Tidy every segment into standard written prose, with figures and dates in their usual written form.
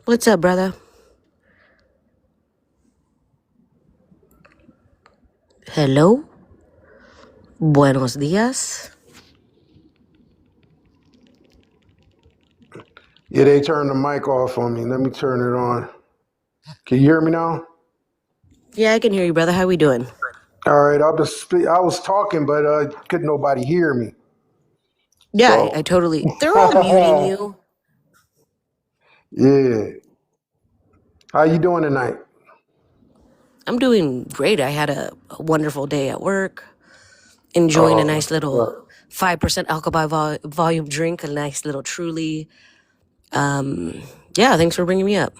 What's up, brother? Hello? Buenos días. Yeah, they turned the mic off on me. Let me turn it on. Can you hear me now? Yeah, I can hear you, brother. How we doing? All right, I was talking, but couldn't nobody hear me. Yeah, I So, totally. They're all muting you. yeah. How you doing tonight? I'm doing great. I had a wonderful day at work, enjoying a Oh, nice little 5% alcohol volume drink, a nice little truly. Yeah, thanks for bringing me up.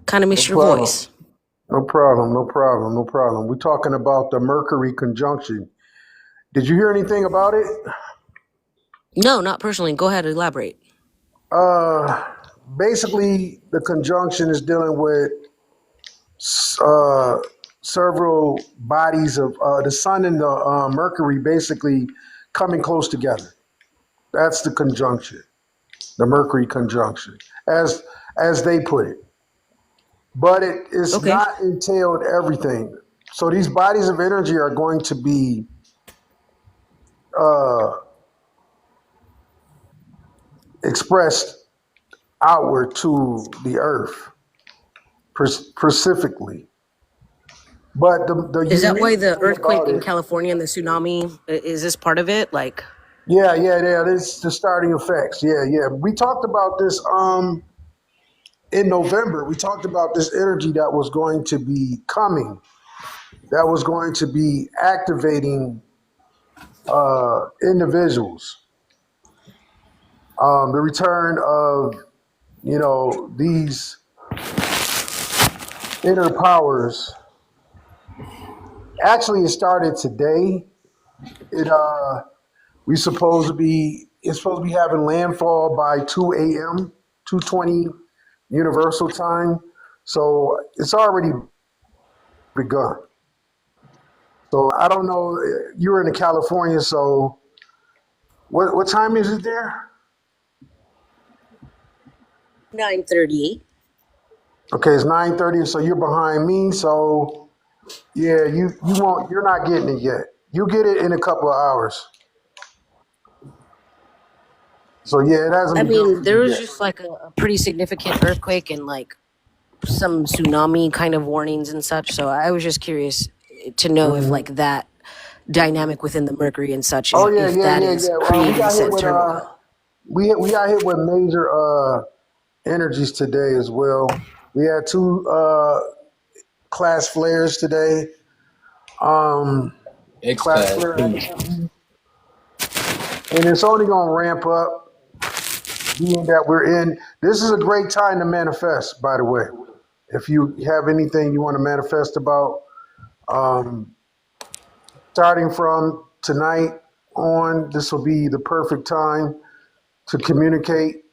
Kind of no missed your problem. voice. No problem. No problem. No problem. We're talking about the Mercury conjunction. Did you hear anything about it? No, not personally. Go ahead, elaborate. Uh, Basically, the conjunction is dealing with uh, several bodies of the sun and the Mercury basically coming close together. That's the conjunction, the Mercury conjunction, as they put it. But it is Okay. not entailed everything. So these bodies of energy are going to be uh, expressed outward to the Earth specifically. But the Is that why unique the thing earthquake about in it, California and the tsunami, is this part of it? Like, yeah, this is the starting effects. Yeah. We talked about this in November. We talked about this energy that was going to be coming, that was going to be activating individuals. The return of these inner powers. Actually, it started today. It we supposed to be it's supposed to be having landfall by 2 a.m. 2:20 Universal Time. So it's already begun. So I don't know. You're in California, so what time is it there? 9:38. Okay, it's 9:30. So you're behind me. So yeah, you won't. You're not getting it yet. You'll get it in a couple of hours. So yeah, it hasn't I begun mean, for there you was yet. just like a pretty significant earthquake and like some tsunami kind of warnings and such. So I was just curious to know if Mhm. like that dynamic within the Mercury and such, Oh if that is We creating got hit said with turmoil. we got hit with major energies today as well. We had two class flares today. Um, X Class Class flare too. activity, and it's only going to ramp up, being that we're in. This is a great time to manifest. By the way, if you have anything you want to manifest about, um, starting from tonight on, this will be the perfect time to communicate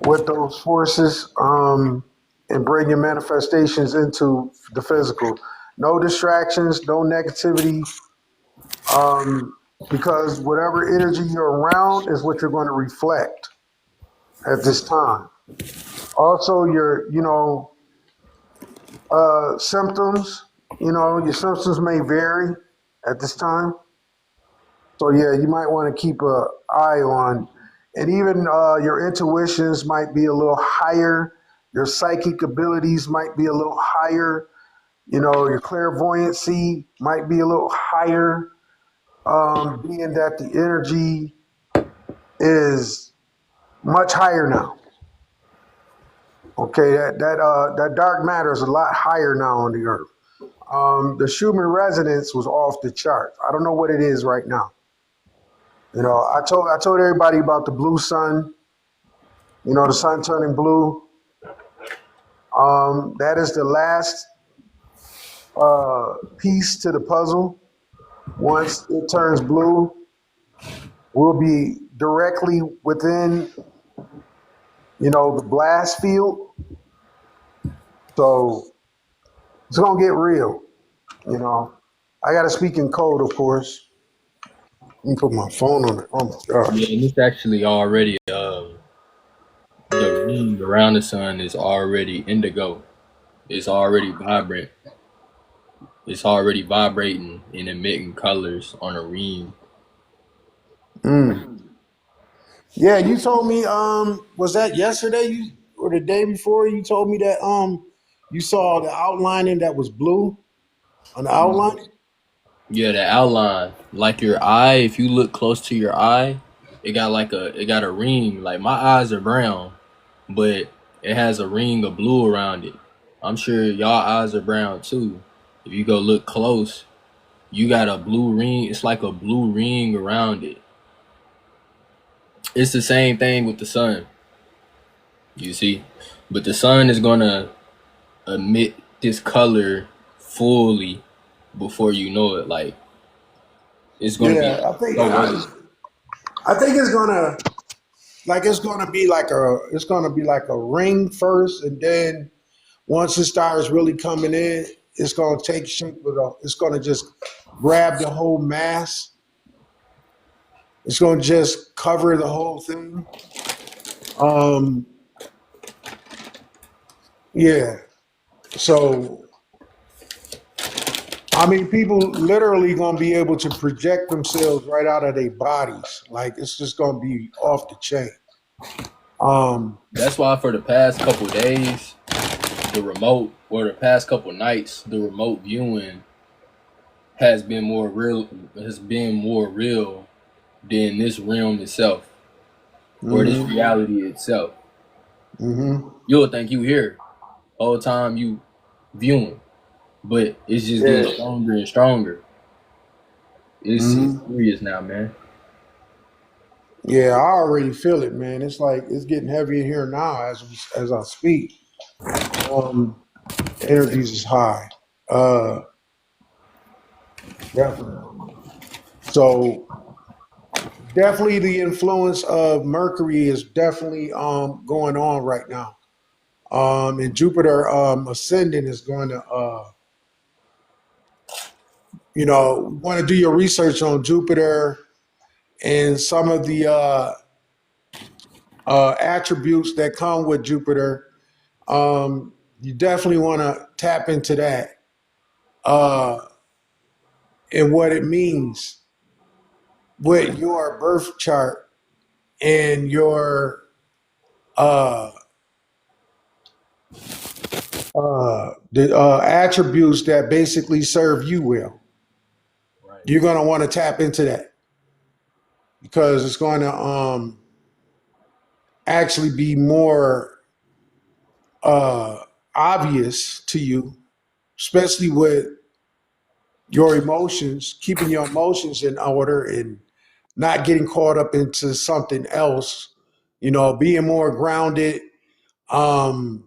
with those forces and bring your manifestations into the physical. No distractions, no negativity, um, because whatever energy you're around is what you're going to reflect at this time. Also, symptoms, your symptoms may vary at this time. So yeah, you might want to keep an eye on, and even your intuitions might be a little higher. Your psychic abilities might be a little higher. Your clairvoyancy might be a little higher, being that the energy is much higher now. Okay, that dark matter is a lot higher now on the earth. The Schumann resonance was off the charts. I don't know what it is right now. I told everybody about the blue sun. The sun turning blue. That is the last piece to the puzzle. Once it turns blue, we'll be directly within, the blast field. So it's gonna get real. You know, I got to speak in code, of course. Let me put my phone on it. Oh my Yeah, gosh. and it's actually already the room energy around the sun is already indigo. It's already vibrant. It's already vibrating and emitting colors on a ring. Mm. Yeah, you told me. Was that yesterday? You or the day before? You told me that you saw the outlining that was blue on the outline. Yeah, the outline, like your eye. If you look close to your eye, it got a ring. Like my eyes are brown, but it has a ring of blue around it. I'm sure y'all eyes are brown too. If you go look close, you got a blue ring. It's like a blue ring around it. It's the same thing with the sun, you see. But the sun is gonna emit this color fully before you know it. Like it's gonna be Yeah, I think so I, white. I think it's gonna be like a ring first, and then once it starts really coming in, it's gonna take shape with it's gonna just grab the whole mass. It's gonna just cover the whole thing. Um, yeah. So I mean, people literally gonna be able to project themselves right out of their bodies. Like it's just gonna be off the chain. Um, That's why for the past couple days, the remote or the past couple nights, the remote viewing has been more real than this realm itself or this hmm reality itself. hmm You'll think you here whole time you viewing, but it's just getting Yeah. stronger and stronger. It's hmm serious now, man. Yeah, I already feel it, man. It's like it's getting heavier here now as I speak. Um, energies is high. Uh, definitely. So definitely the influence of Mercury is definitely going on right now. And Jupiter ascending is going to want to do your research on Jupiter and some of the attributes that come with Jupiter. You definitely want to tap into that uh, and what it means with your birth chart and your uh, the attributes that basically serve you well. Right. You're going to want to tap into that because it's going to actually be more uh, obvious to you, especially with your emotions, keeping your emotions in order and not getting caught up into something else, being more grounded, um,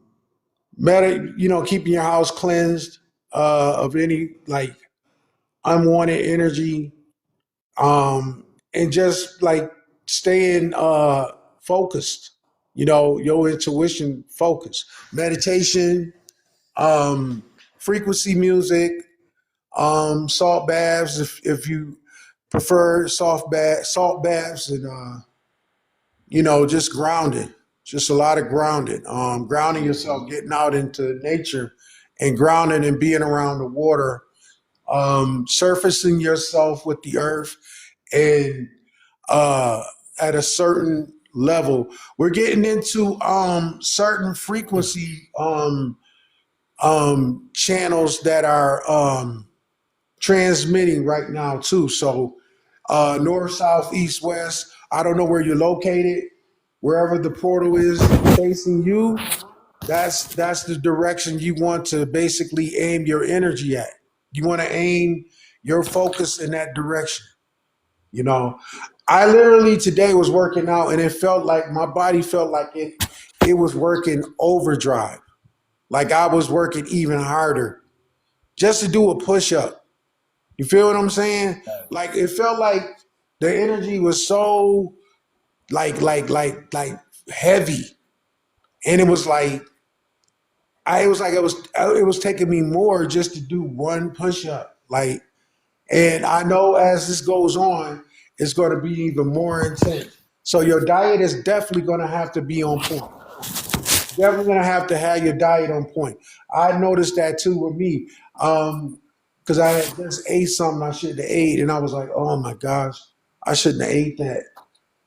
keeping your house cleansed of any like unwanted energy, and just like staying focused, your intuition focus, meditation, um, frequency music, salt baths if you prefer salt baths, and just grounding, just a lot of grounding, grounding yourself, getting out into nature, and grounding and being around the water, surfacing yourself with the earth, and uh, at a certain level, we're getting into certain frequency channels that are transmitting right now too. So north, south, east, west. I don't know where you're located. Wherever the portal is facing you, that's the direction you want to basically aim your energy at. You want to aim your focus in that direction. You know, I literally today was working out, and it felt like my body felt like it was working overdrive. Like I was working even harder just to do a push up. You feel what I'm saying? Like it felt like the energy was so like heavy, and it was taking me more just to do one push up. Like, and I know as this goes on, it's going to be even more intense. So your diet is definitely going to have to be on point. definitely gonna have to have your diet on point. I noticed that too with me. Because I had just ate something I shouldn't have ate, and I was like, oh my gosh, I shouldn't have ate that.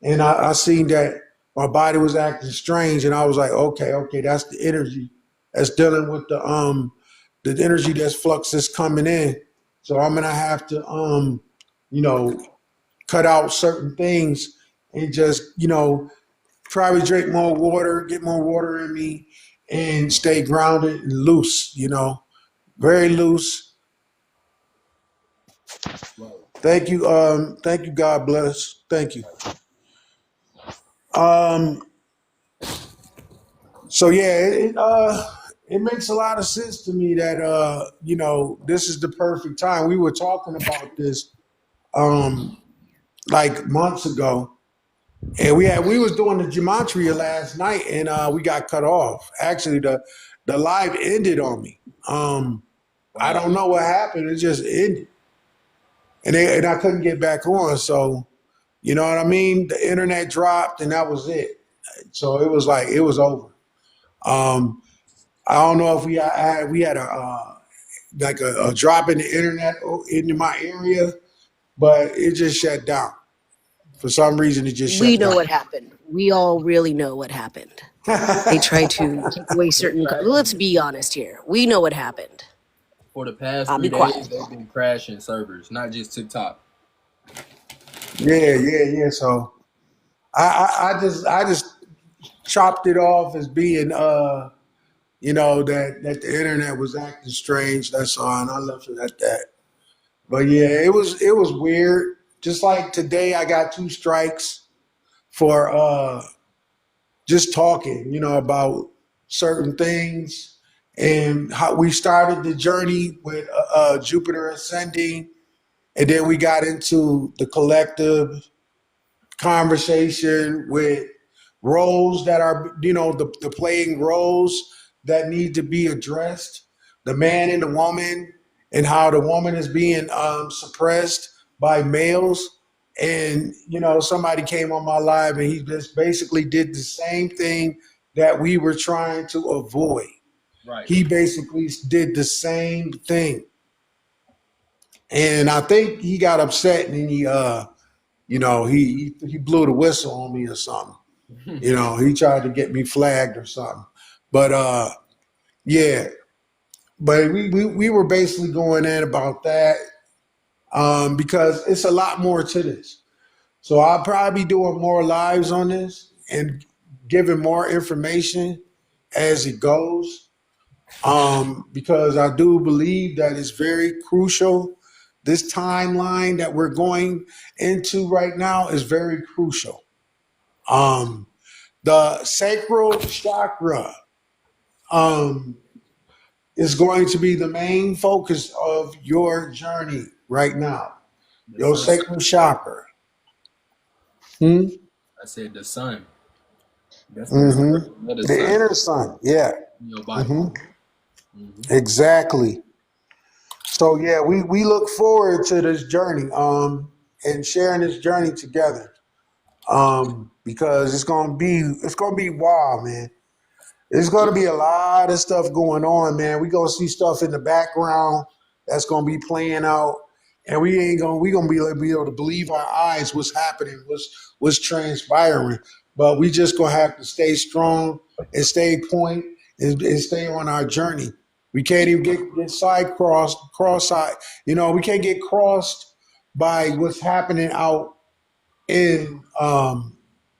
And I seen that my body was acting strange, and I was like, okay, that's the energy that's dealing with the energy that's flux that's coming in. So I'm gonna have to you know, cut out certain things and just, probably drink more water, get more water in me, and stay grounded and loose, very loose. Right. Thank you, God bless. Thank you. Um, so yeah, it makes a lot of sense to me that this is the perfect time. We were talking about this um like months ago, and we was doing the gematria last night, and we got cut off. Actually, the live ended on me. I Wow. don't know what happened. It just ended, and I couldn't get back on. So you know what I mean? The internet dropped, and that was it. So it was like it was over. Um, I don't know if we had a like a drop in the internet in my area, but it just shut down. For some reason, it just We shut know down. what happened. We all really know what happened. They tried to take away certain. Let's be honest here. We know what happened. For the past I'll three be quiet. days, they've been crashing servers, not just TikTok. Yeah. So I just chopped it off as being that the internet was acting strange. That's all, and I left it at that. But yeah, it was weird. Just like today, I got 2 strikes for just talking, about certain things and how we started the journey with Jupiter ascending, and then we got into the collective conversation with roles that are, the playing roles that need to be addressed, the man and the woman, and how the woman is being suppressed by males. And, somebody came on my live and he just basically did the same thing that we were trying to avoid. Right. He basically did the same thing. And I think he got upset and he blew the whistle on me or something. He tried to get me flagged or something. But yeah, but we were basically going in about that because it's a lot more to this. So I'll probably be doing more lives on this and giving more information as it goes because I do believe that it's very crucial. This timeline that we're going into right now is very crucial. Um, the sacral chakra um, is going to be the main focus of your journey right now. The Your sun. sacral chakra. Hmm? I said the sun. That's the Mm-hmm. reflection of the The sun inner sun. Yeah. in your body. Hmm. Hmm. Exactly. So yeah, we look forward to this journey and sharing this journey together because it's gonna be wild, man. There's going to be a lot of stuff going on, man. We gonna see stuff in the background that's gonna be playing out, and we gonna be able to believe our eyes what's happening, what's transpiring. But we just gonna have to stay strong and stay point and stay on our journey. We can't even get side cross-eyed. We can't get crossed by what's happening out in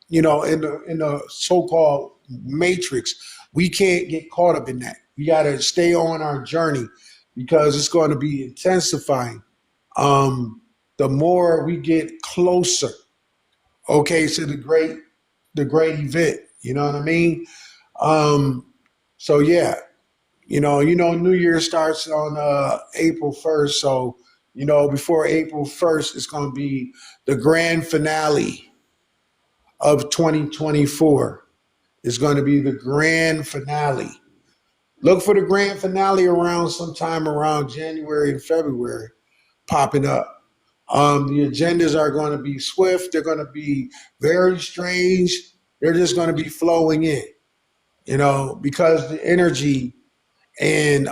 in the so-called matrix. We can't get caught up in that. We got to stay on our journey because it's going to be intensifying. The more we get closer, okay, to the great event. You know what I mean? Um, so yeah, New Year starts on April 1st. So before April 1st, it's going to be the grand finale of 2024. Is going to be the grand finale. Look for the grand finale around sometime around January and February popping up. The agendas are going to be swift. They're going to be very strange. They're just going to be flowing in. because the energy and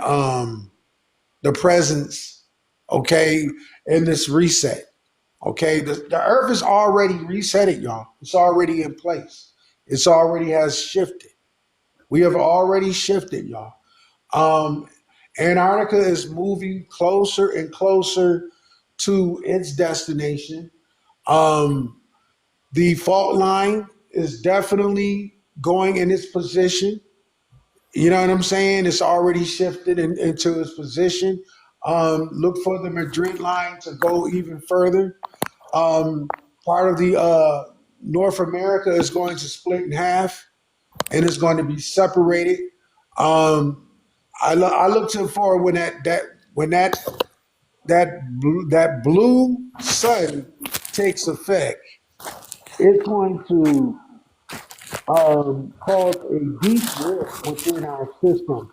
the presence, okay, in this reset, okay, the earth is already resetted, y'all. It's already in place. It's already has shifted. We have already shifted, y'all. Um, Antarctica is moving closer and closer to its destination. Um, the fault line is definitely going in its position. You know what I'm saying? It's already shifted into its position. Look for the Madrid line to go even further. Um, Part of the North America is going to split in half and it's going to be separated. Um, I look to for when that blue sun takes effect, it's going to cause a deep rift within our system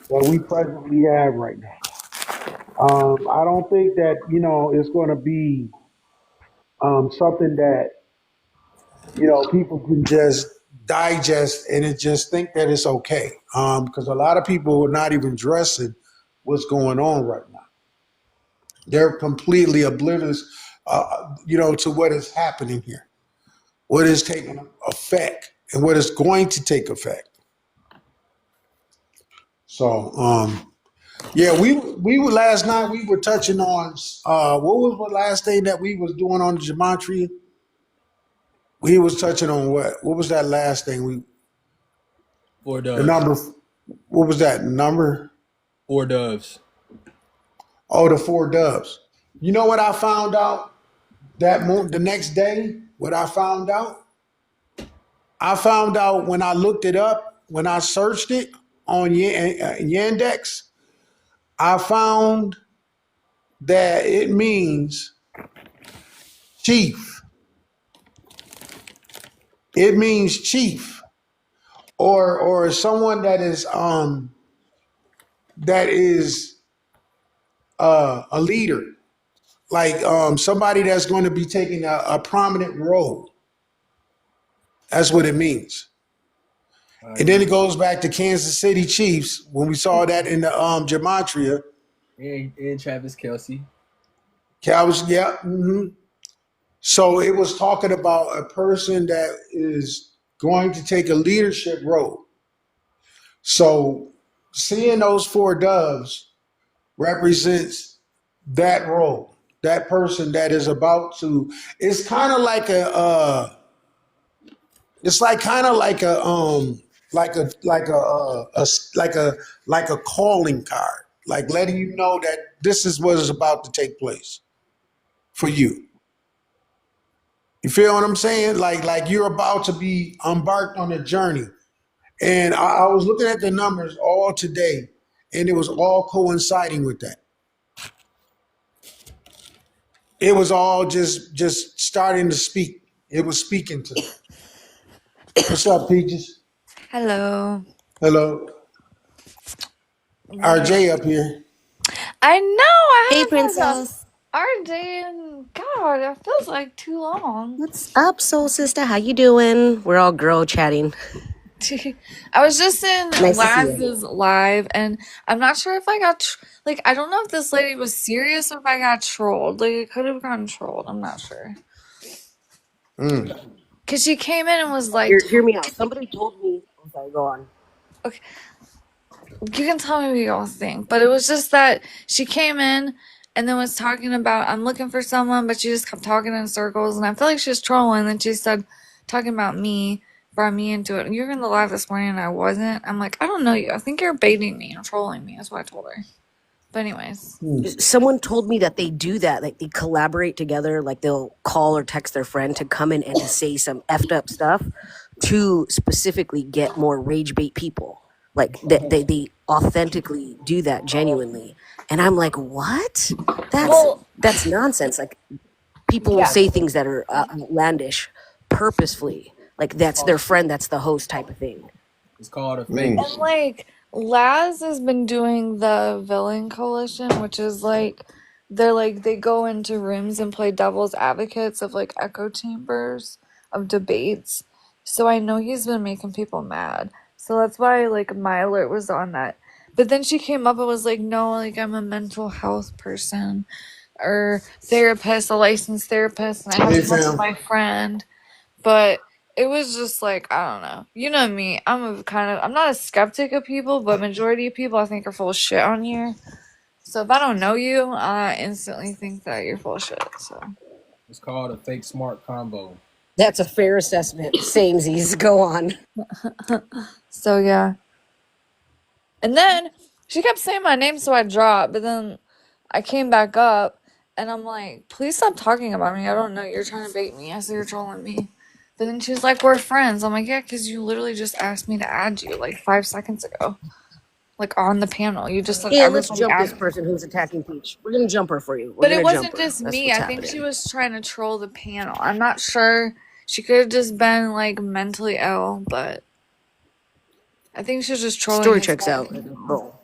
that we presently have right now. I don't think that it's going to be something that people can just digest and it just think that it's okay. Because a lot of people are not even addressing what's going on right now. They're completely oblivious, to what is happening here, what is taking effect, and what is going to take effect. So, yeah, we were last night. We were touching on what was the last thing that we was doing on the gematria? We was touching on what? What was that last thing? Four The doves. number. What was that number? Four doves. Oh, the four doves. You know what I found out the next day? What I found out? I found out when I looked it up, when I searched it on Yandex, I found that it means chief. It means chief, or someone that is a leader, like somebody that's going to be taking a prominent role. That's what it means. And then it goes back to Kansas City Chiefs when we saw that in the gematria. And Travis Kelsey. Cowboys, yeah. So it was talking about a person that is going to take a leadership role. So seeing those four doves represents that role, that person that is about to. It's kind of like it's like kind of like a calling card, like letting you know that this is what is about to take place for you. You feel what I'm saying? Like you're about to be embarked on a journey. And I was looking at the numbers all today, and it was all coinciding with that. It was all just starting to speak. It was speaking to me. What's up, Peaches? Hello. Hello. Yeah. RJ up here. I know Hey, I haven't talked princess. to RJ and God, it feels like too long. What's up, soul sister? How you doing? We're all girl chatting. I was just in Nice to see you. Laz's live and I'm not sure if I got like I don't know if this lady was serious or if I got trolled. Like it could have gotten trolled. I'm not sure. Mm. Cause she came in and was like, Hear me out. Somebody told me. I'm sorry. Go on. okay, you can tell me what y'all think, but it was just that she came in and then was talking about I'm looking for someone, but she just kept talking in circles, and I feel like she was trolling. And then she said talking about me brought me into it. And you were in the live this morning, and I wasn't. I'm like, I don't know you. I think you're baiting me and trolling me. That's what I told her. But anyways, Someone told me that they do that. Like they collaborate together. Like they'll call or text their friend to come in and to say some effed up stuff to specifically get more rage bait people. Like they authentically do that genuinely. And I'm like, what? well, That's nonsense. Like people will yeah. say things that are outlandish purposefully. Like that's their friend, that's the host type of thing. It's called a fake. And like Laz has been doing the Villain Coalition, which is like they go into rooms and play devil's advocates of like echo chambers of debates. So I know he's been making people mad. So that's why like my alert was on that. But then she came up and was like, no, like I'm a mental health person or therapist, a licensed therapist, and I have Hey, to work with fam. my friend. But it was just like, I don't know. You know me. I'm not a skeptic of people, but majority of people I think are full of shit on here. So if I don't know you, I instantly think that you're full of shit. So It's called a fake smart combo. That's a fair assessment. Samesies. Go on. so yeah. And then she kept saying my name, so I dropped. But then I came back up, and I'm like, please stop talking about me. I don't know. You're trying to bait me. I said you're trolling me. But then she was like, we're friends. I'm like, yeah, because you literally just asked me to add you like 5 seconds ago. Like on the panel. You just said Yeah, let's everybody jump this add. person who's attacking Peach. We're gonna jump her for you. We're But it gonna jump wasn't her. just That's me. what's I think she happening. was trying to troll the panel. I'm not sure. She could have just been like mentally ill, but I think she was just trolling Story his checks whole out. panel. Oh.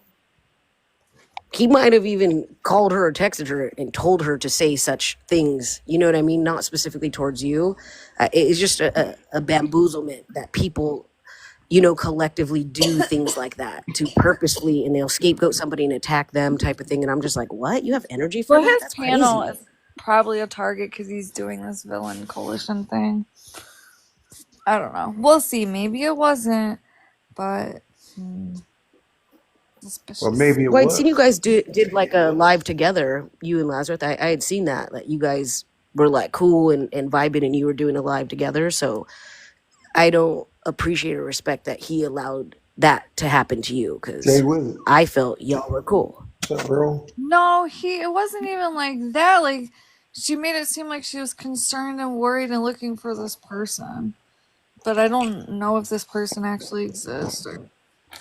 He might have even called her or texted her and told her to say such things. You know what I mean? Not specifically towards you. It's just a bamboozlement that people, you know, collectively do things like that to purposefully, and they'll scapegoat somebody and attack them type of thing. And I'm just like, what? You have energy for Well, that? his That's panel crazy. is probably a target because he's doing this villain coalition thing. I don't know. We'll see. Maybe it wasn't, but Well, suspicious. maybe it Well, I'd seen you was. guys did like a live together, you and Lazarus. I had seen that you guys were like cool and vibing, and you were doing a live together. So I don't appreciate or respect that he allowed that to happen to you, Jay because Wizard. I felt y'all were cool. What's up, bro? No, it wasn't even like that. Like she made it seem like she was concerned and worried and looking for this person. But I don't know if this person actually exists. Or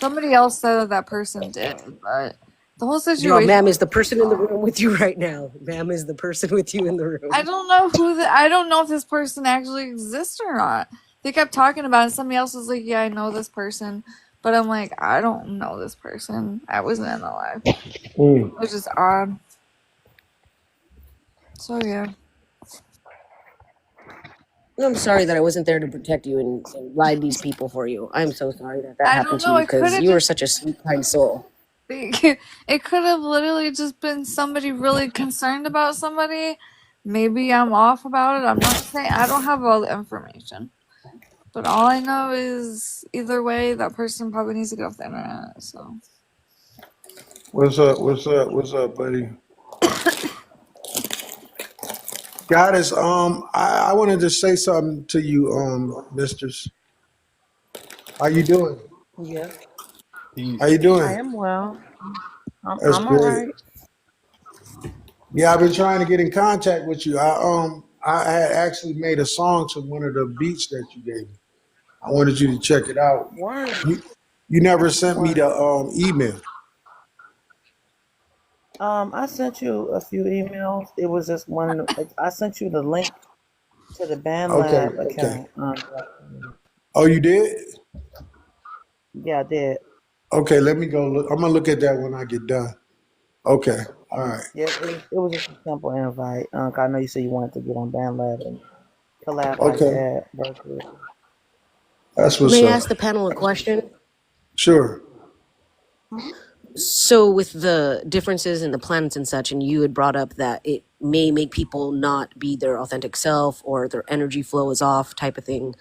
somebody else said that person did, but the whole Y'all, situation ma'am was is the person in the bizarre. room with you right now. Ma'am is the person with you in the I room. don't know I don't know if this person actually exists or not. They kept talking about it. Somebody else was like, "Yeah, I know this person," but I'm like, I don't know this person. I wasn't in the live. Mm. It was just odd. So yeah. I'm sorry that I wasn't there to protect you and ride these people for you. I'm so sorry that that I happened don't to know. you, It could because have you are just such a sweet, kind soul. it could have literally just been somebody really concerned about somebody. Maybe I'm off about it. I'm not saying I don't have all the information. But all I know is either way, that person probably needs to get off the internet. So What's up? What's up? What's up, buddy? Goddess, I wanted to say something to you, mistress. How you doing? Yeah, How Peace. you I doing? am well. That's I'm all great. right. Yeah, I've been trying to get in contact with you. I had actually made a song to one of the beats that you gave me. I wanted you to check it out. Word, You you never sent me word. the email. I sent you a few emails. It was just one. I sent you the link to the Okay, BandLab okay. account. Oh, you did? Yeah, I did. Okay, let me go look. I'm gonna look at that when I get done. Okay, all right. Yeah, it was just a simple invite. 'Cause I know you said you wanted to get on BandLab and collab like Okay, that. Virtually. that's what's May I up. ask the panel a question? Sure. Mhm. So, with the differences in the planets and such, and you had brought up that it may make people not be their authentic self or their energy flow is off, type of thing.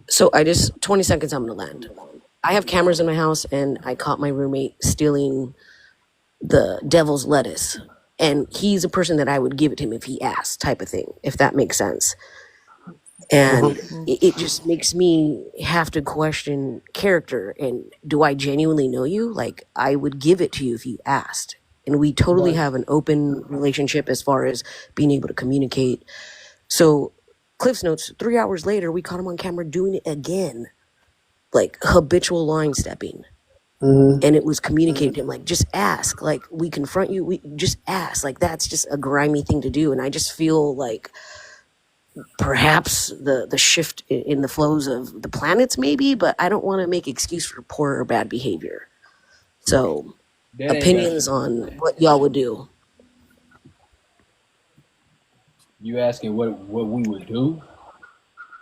So, 20 seconds, I'm gonna land. I have cameras in my house, and I caught my roommate stealing the devil's lettuce. And he's a person that I would give it to him if he asked, type of thing, if that makes sense. Uh-huh. And Mhm. it just makes me have to question character, and do I genuinely know you? Like, I would give it to you if you asked, and we totally Right. have an open relationship as far as being able to communicate. So Cliff's Notes, 3 hours later, we caught him on camera doing it again, like habitual line stepping. Hmm. And it was communicated to him, like, just ask, like, we confront you, we just ask, like, that's just a grimy thing to do. And I just feel like perhaps the shift in the flows of the planets, maybe, but I don't want to make excuse for poor or bad behavior. So That ain't got opinions shit to do with on it. what y'all would do. You asking what we would do?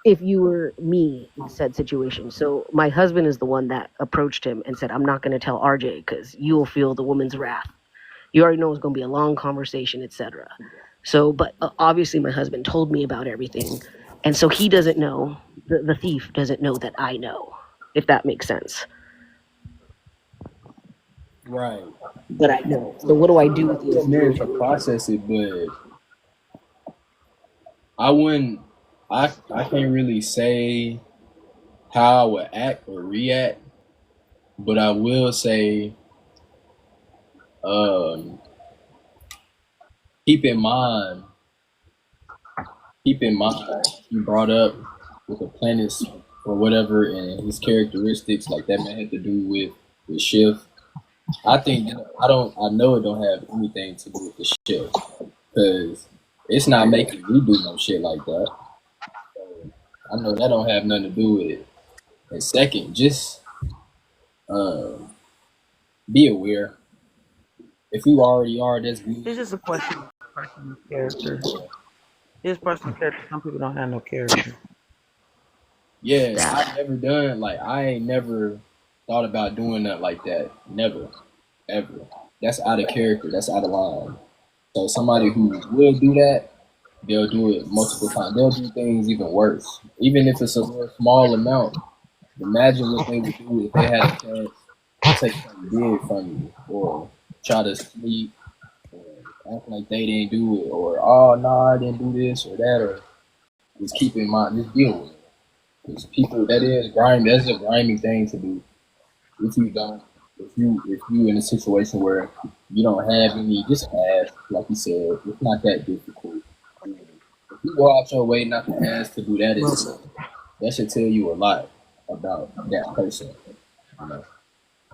if you were me in said situation. So my husband is the one that approached him and said, I'm not going to tell RJ because you'll feel the woman's wrath. You already know it's going to be a long conversation, etc. So, but obviously my husband told me about everything. And so he doesn't know, the thief doesn't know that I know, if that makes sense. Right. But I know. So what do I do with A the man to situation? process it, but I wouldn't. I can't really say how I would act or react, but I will say, um, keep in mind, keep in mind, he brought up with the planets or whatever, and his characteristics, like that man had to do with the shift. I think I don't. I know it don't have anything to do with the shift because it's not making me do no shit like that. So I know that don't have nothing to do with it. And second, just uh, be aware. If you already are, that's good. It's just a question of personal character. His personal character. Some people don't have no character. Yeah, That. I never done like I ain't never thought about doing that like that. Never, ever. That's out of character. That's out of line. So somebody who will do that, they'll do it multiple times. They'll do things even worse, even if it's a real small amount. Imagine what they would do if they had a chance to take something big from you, or try to sleep, or act like they didn't do it, or oh no, I didn't do this or that, or just keep in mind, just deal with it. Because people, that is grimy. That's a grimy thing to do. If you don't, if you in a situation where you don't have any, just ask. Like you said, it's not that difficult. If you go out your way not to ask to do that, Well said. that should tell you a lot about that person. You know,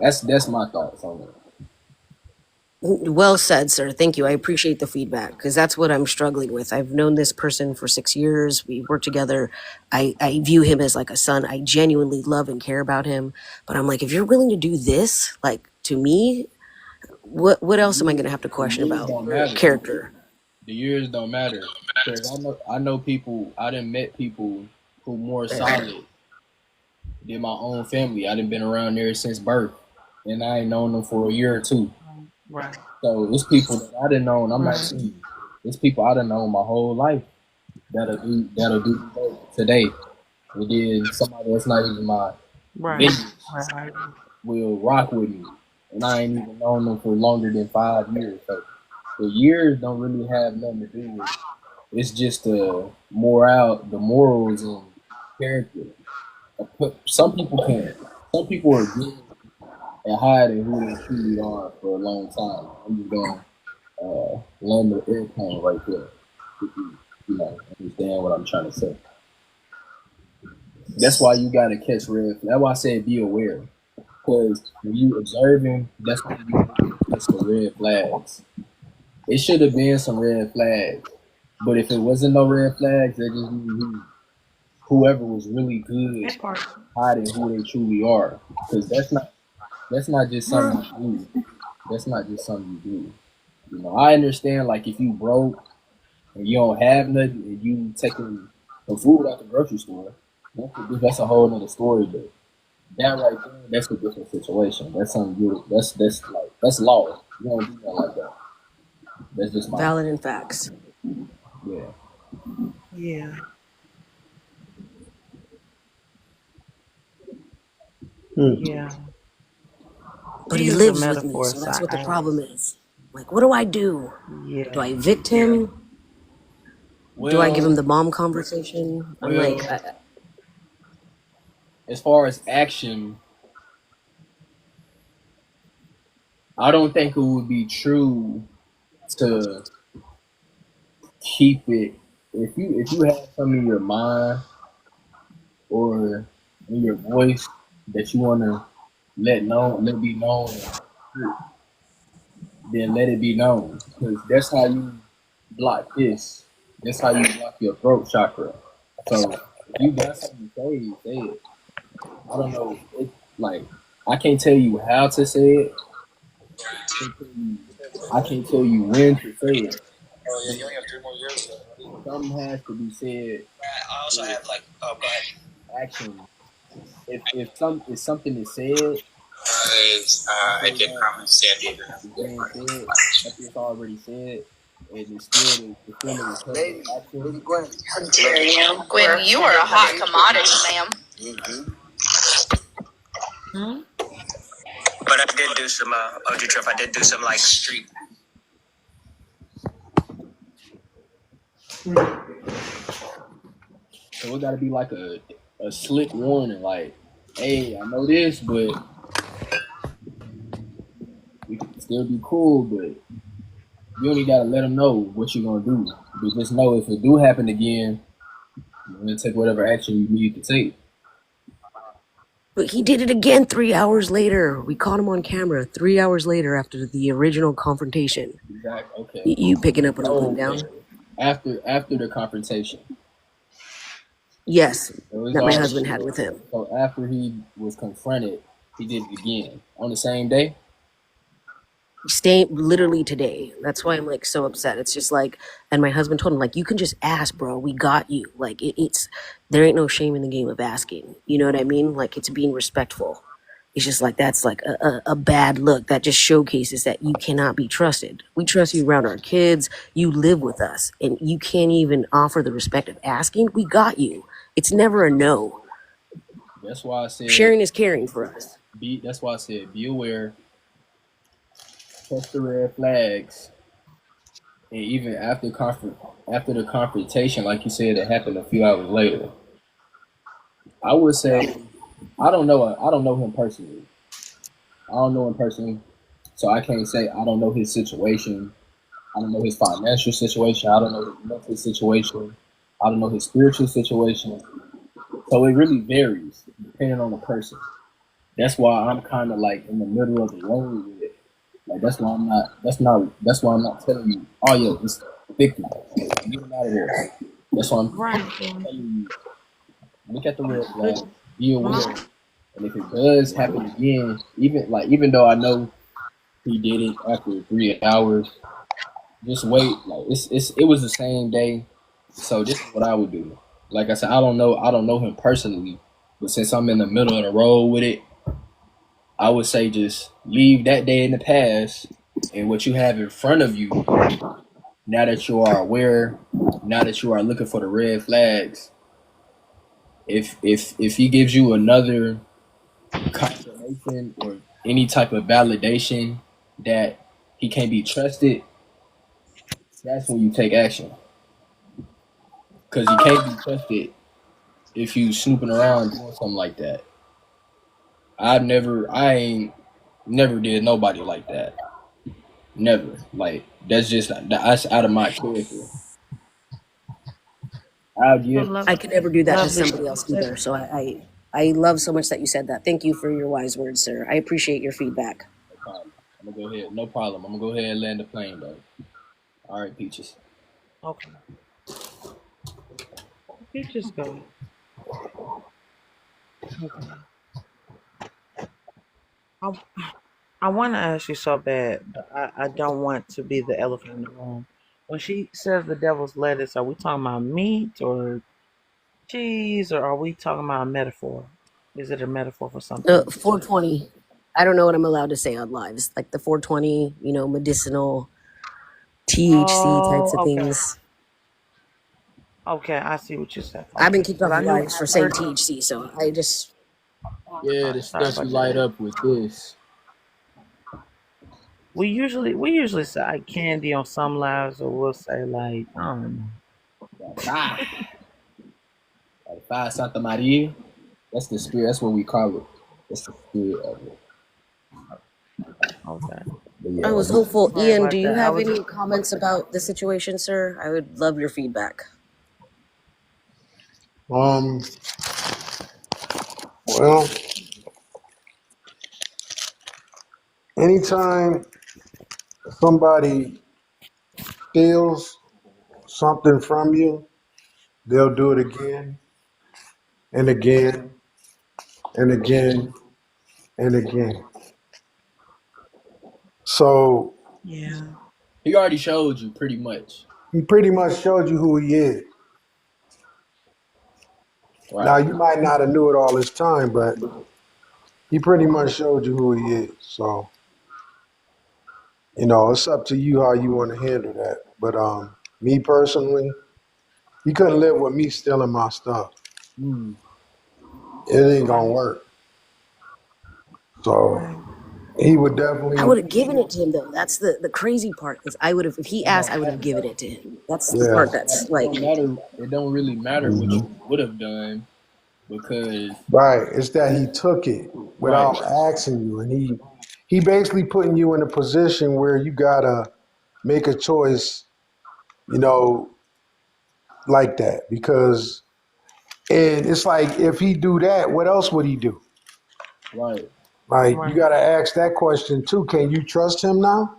that's my thoughts on it. Well said, sir. Thank you. I appreciate the feedback because that's what I'm struggling with. I've known this person for 6 years. We work together. I view him as like a son. I genuinely love and care about him. But I'm like, if you're willing to do this, like to me, what else am I gonna have to The question years about don't matter. character? The years don't matter because I know people. I done met people who more solid than my own family. I done been around there since birth, and I ain't known them for a year or two. Right. So it's people that I done known. I'm not Right. saying it's people I done known my whole life that'll do today. And then somebody that's not even my Right. business Right. will rock with me, and I ain't even known them for longer than 5 years. So the years don't really have nothing to do with it. It's just the morals and character. Some people can. Some people are good at hiding who they truly are for a long time. I'm just going land the airplane right there. If you understand what I'm trying to say. That's why you gotta catch red. That's why I said be aware. Because when you observing, that's when you catch the red flags. It should have been some red flags. But if it wasn't no red flags, that just means whoever was really good That part. hiding who they truly are. Because that's not just something you do. That's not just something you do. You know, I understand like if you broke and you don't have nothing and you taking the food out the grocery store, that's a whole other story. But that right there, that's a different situation. That's something you that's law. You don't do that like that. That's just my Valid and facts. yeah. Yeah. Yeah. But He he used a lives with me, metaphor, so so that's what the I problem is. Like, what do I do? Do yeah. I evict him? Do I give him Well, the mom conversation? I'm well, like, as far as action, I don't think it would be true to keep it if you have something in your mind or in your voice that you want to let be known, then let it be known because that's how you block this. That's how you block your throat chakra. So if you got something to say it. I don't know. It like I can't tell you how to say it. I can't tell you when to say it. But something has to be said I also have like, oh, go ahead. action. If something is said, I after did that promise San Diego. is being said, after it's already said, and it's still a repetitive action. How dare you? Gwen, you are a hot commodity, ma'am. Hmm? But I did do some, OG Trip, I did do some like street. So it got to be like a slick warning, like, hey, I know this, but we can still be cool, but you only got to let them know what you're gonna do. But just know if it do happen again, you're gonna take whatever action you need to take. But he did it again 3 hours later. We caught him on camera 3 hours later after the original confrontation. Exactly. Okay. You picking up what I'm putting So down? after the confrontation, Yes, it was that my all husband had with him. so after he was confronted, he did it again on the same day. Stay literally today. That's why I'm like so upset. It's just like, and my husband told him like, you can just ask, bro. We got you. Like it's there ain't no shame in the game of asking. You know what I mean? Like it's being respectful. It's just like that's like a bad look. That just showcases that you cannot be trusted. We trust you around our kids. You live with us, and you can't even offer the respect of asking. We got you. It's never a no. That's why I said Sharing is caring for us. That's why I said be aware, test the red flags, and even after the confrontation, like you said, it happened a few hours later. I would say I don't know. I don't know him personally. I don't know him personally, so I can't say I don't know his situation. I don't know his financial situation. I don't know his mental situation. I don't know his spiritual situation. So it really varies depending on the person. That's why I'm kind of like in the middle of the road with it. Like that's why I'm not. That's why I'm not telling you. Oh yeah, it's the victim. Get him out of there. That's why I'm Right. telling you. Look at the red flag. But Be aware. And if it does happen again, even though I know he did it after 3 hours, just wait. Like it was the same day. So this is what I would do. Like I said, I don't know him personally, but since I'm in the middle of the road with it, I would say just leave that day in the past and what you have in front of you. Now that you are aware, now that you are looking for the red flags, if he gives you another confirmation or any type of validation that he can't be trusted, that's when you take action. Because he can't be trusted if you snooping around doing something like that. I ain't never did nobody like that. Never. Like that's out of my character. I'll give I could never do that to lovely. somebody else either. So I love so much that you said that. Thank you for your wise words, sir. I appreciate your feedback. no problem. I'm gonna go ahead. No problem. I'm gonna go ahead and land the plane though. All right, Peaches. Okay. You just go. Okay. I, I want to ask you so bad, but I don't want to be the elephant in the room. When she says the devil's lettuce, are we talking about meat or cheese, or are we talking about a metaphor? Is it a metaphor for something? 420. I don't know what I'm allowed to say on lives, like the 420, medicinal THC types of Oh, okay. things. Okay, I see what you said. I've been Okay, kicked because off I of knew lives I for saying heard. THC, so I just Yeah, Sorry, the sorry stuff you about light that. up with this. We usually say like candy on some lives, or we'll say like I don't Ah, like Five Santa Maria. That's the spirit. That's what we call it. That's the spirit of it. know. Okay, But I yeah, was hopeful. sorry Ian, do about you that. I have was any just comments about the situation, sir? I would love your feedback. Um, well, anytime somebody steals something from you, they'll do it again and again and again and again. So yeah. he already showed you pretty much. he pretty much showed you who he is. Now Right. you might not have knew it all this time, but he pretty much showed you who he is. So it's up to you how you want to handle that. But me personally, he couldn't live with me stealing my stuff. Mm. It ain't gonna Right. work. So Right. he would I definitely, would have given it to him though. That's the crazy part is I would have if he asked, I would have given it to him. That's the yeah. part that's It don't like matter. It don't really matter what Mhm. you would have done because Right. It's that he took it right, without asking you, and he basically putting you in a position where you gotta make a choice, you know, like that because and it's like if he do that, what else would he do? right, Like you Right. gotta ask that question too. Can you trust him now?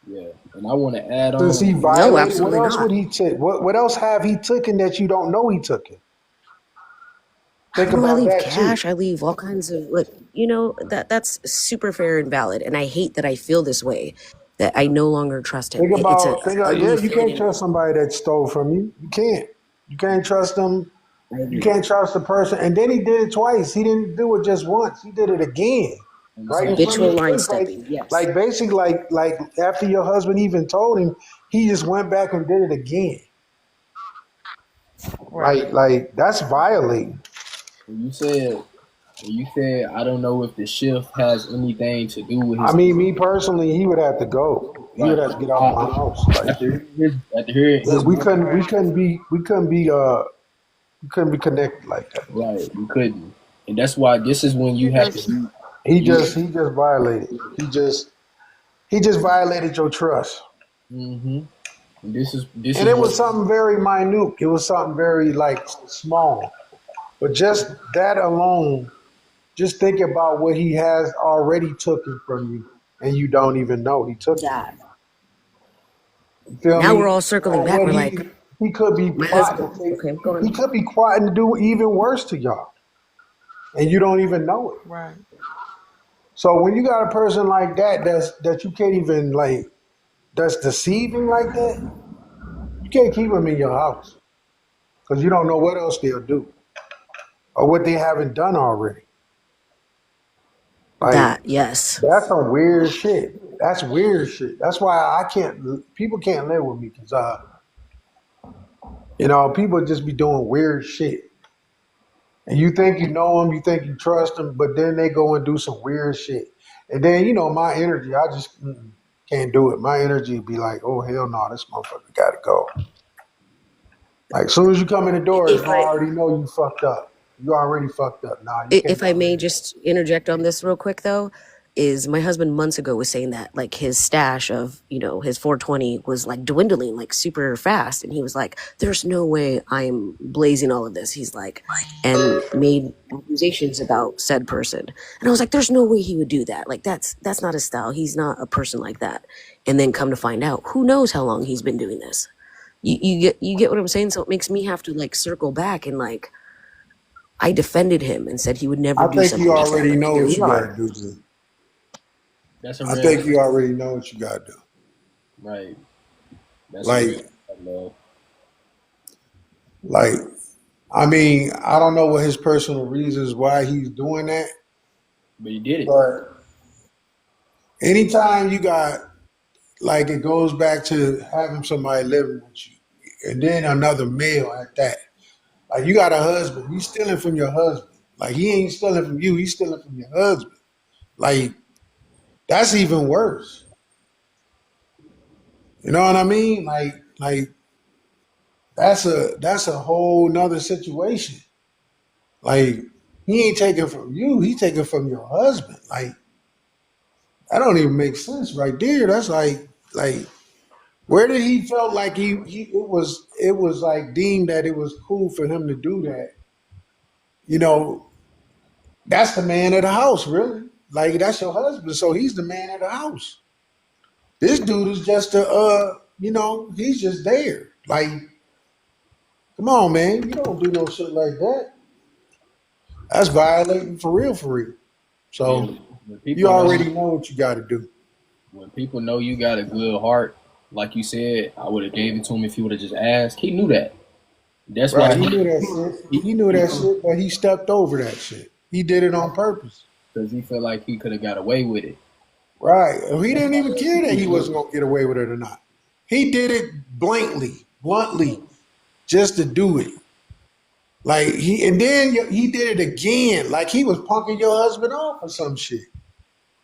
yeah. And I want to add Since he on. no, violated, what absolutely else would not. he take? What else have he taken that you don't know he took it? I Think don't know. I about leave that too. cash. I leave all kinds of like that's super fair and valid. And I hate that I feel this way. That I no longer trust him. It's a Think about yeah, ugly you can't feeling. trust somebody that stole from you. You can't. You can't trust them. I You agree. can't trust the person. And then he did it twice. He didn't do it just once. He did it again. And the Right in same front of Habitual your line face. stepping. Yes. Like basically like after your husband even told him, he just went back and did it again. Right. Like that's violating. when you said I don't know if the shift has anything to do with I his mean, me personally, he would have to go. He would right. have to get out of I, my house. Like after hearing his we Right. couldn't be we couldn't be connected like that. right, we couldn't, and that's why this is when you It have to does. be you. He just violated. He just violated your trust. Mm-hmm. And this And is it what was something very minute. It was something very like small. But just that alone, just think about what he has already taken from you and you don't even know he took it. That. You feel Now we're me? all circling So back. what We're like, he could be my plotting husband. to take Okay, go he on. could be plotting to do even worse to y'all. And you don't even know it. Right. So when you got a person like that you can't even like that's deceiving like that, you can't keep them in your house because you don't know what else they'll do or what they haven't done already. Like That yes. that's some weird shit. That's weird shit. That's why I can't. People can't live with me because people just be doing weird shit. And you think you know them, you think you trust them, but then they go and do some weird shit. And then my energy, I just can't do it. My energy be like, oh hell no, this motherfucker got to go. Like as soon as you come in the door, it's If gonna I already know you fucked up. You already fucked up. Nah, you can't if I come may in. just interject on this real quick though, is my husband months ago was saying that like his stash of, his 420 was like dwindling like super fast. And he was like, there's no way I'm blazing all of this. He's like, and made accusations about said person. And I was like, there's no way he would do that. Like that's not his style. He's not a person like that. And then come to find out, who knows how long he's been doing this. You get what I'm saying? So it makes me have to like circle back and like I defended him and said he would never I do think you something like that. already But know here what we you got are. to do. G. that's a I red think flag, you already know what you got to do. right? That's a red Like, flag, love. like, I mean, I don't know what his personal reasons why he's doing that, But he did it. but anytime you got like it goes back to having somebody living with you, and then another male at that. Like you got a husband, he's stealing from your husband. Like he ain't stealing from you, he's stealing from your husband. Like that's even worse. You know what I mean? Like that's a whole nother situation. Like he ain't taking from you, he taking from your husband. Like that don't even make sense right there. That's like where did he felt like he it was like deemed that it was cool for him to do that. You know, that's the man of the house, really. Like that's your husband, so he's the man of the house. This dude is just he's just there. Like, come on, man, you don't do no shit like that. That's violating for real, for real. Yeah, So when you people know already know what you got to do. when people know you got a good heart, like you said, I would have gave it to him if he would have just asked. He knew that. That's Right. why He knew that shit. He knew that shit, but he stepped over that shit. He did it on purpose. because he felt like he could have got away with it. Right. He That's didn't why even other care that people he do wasn't it. gonna get away with it or not. He did it bluntly, just to do it. Like and then he did it again. Like he was punking your husband off or some shit.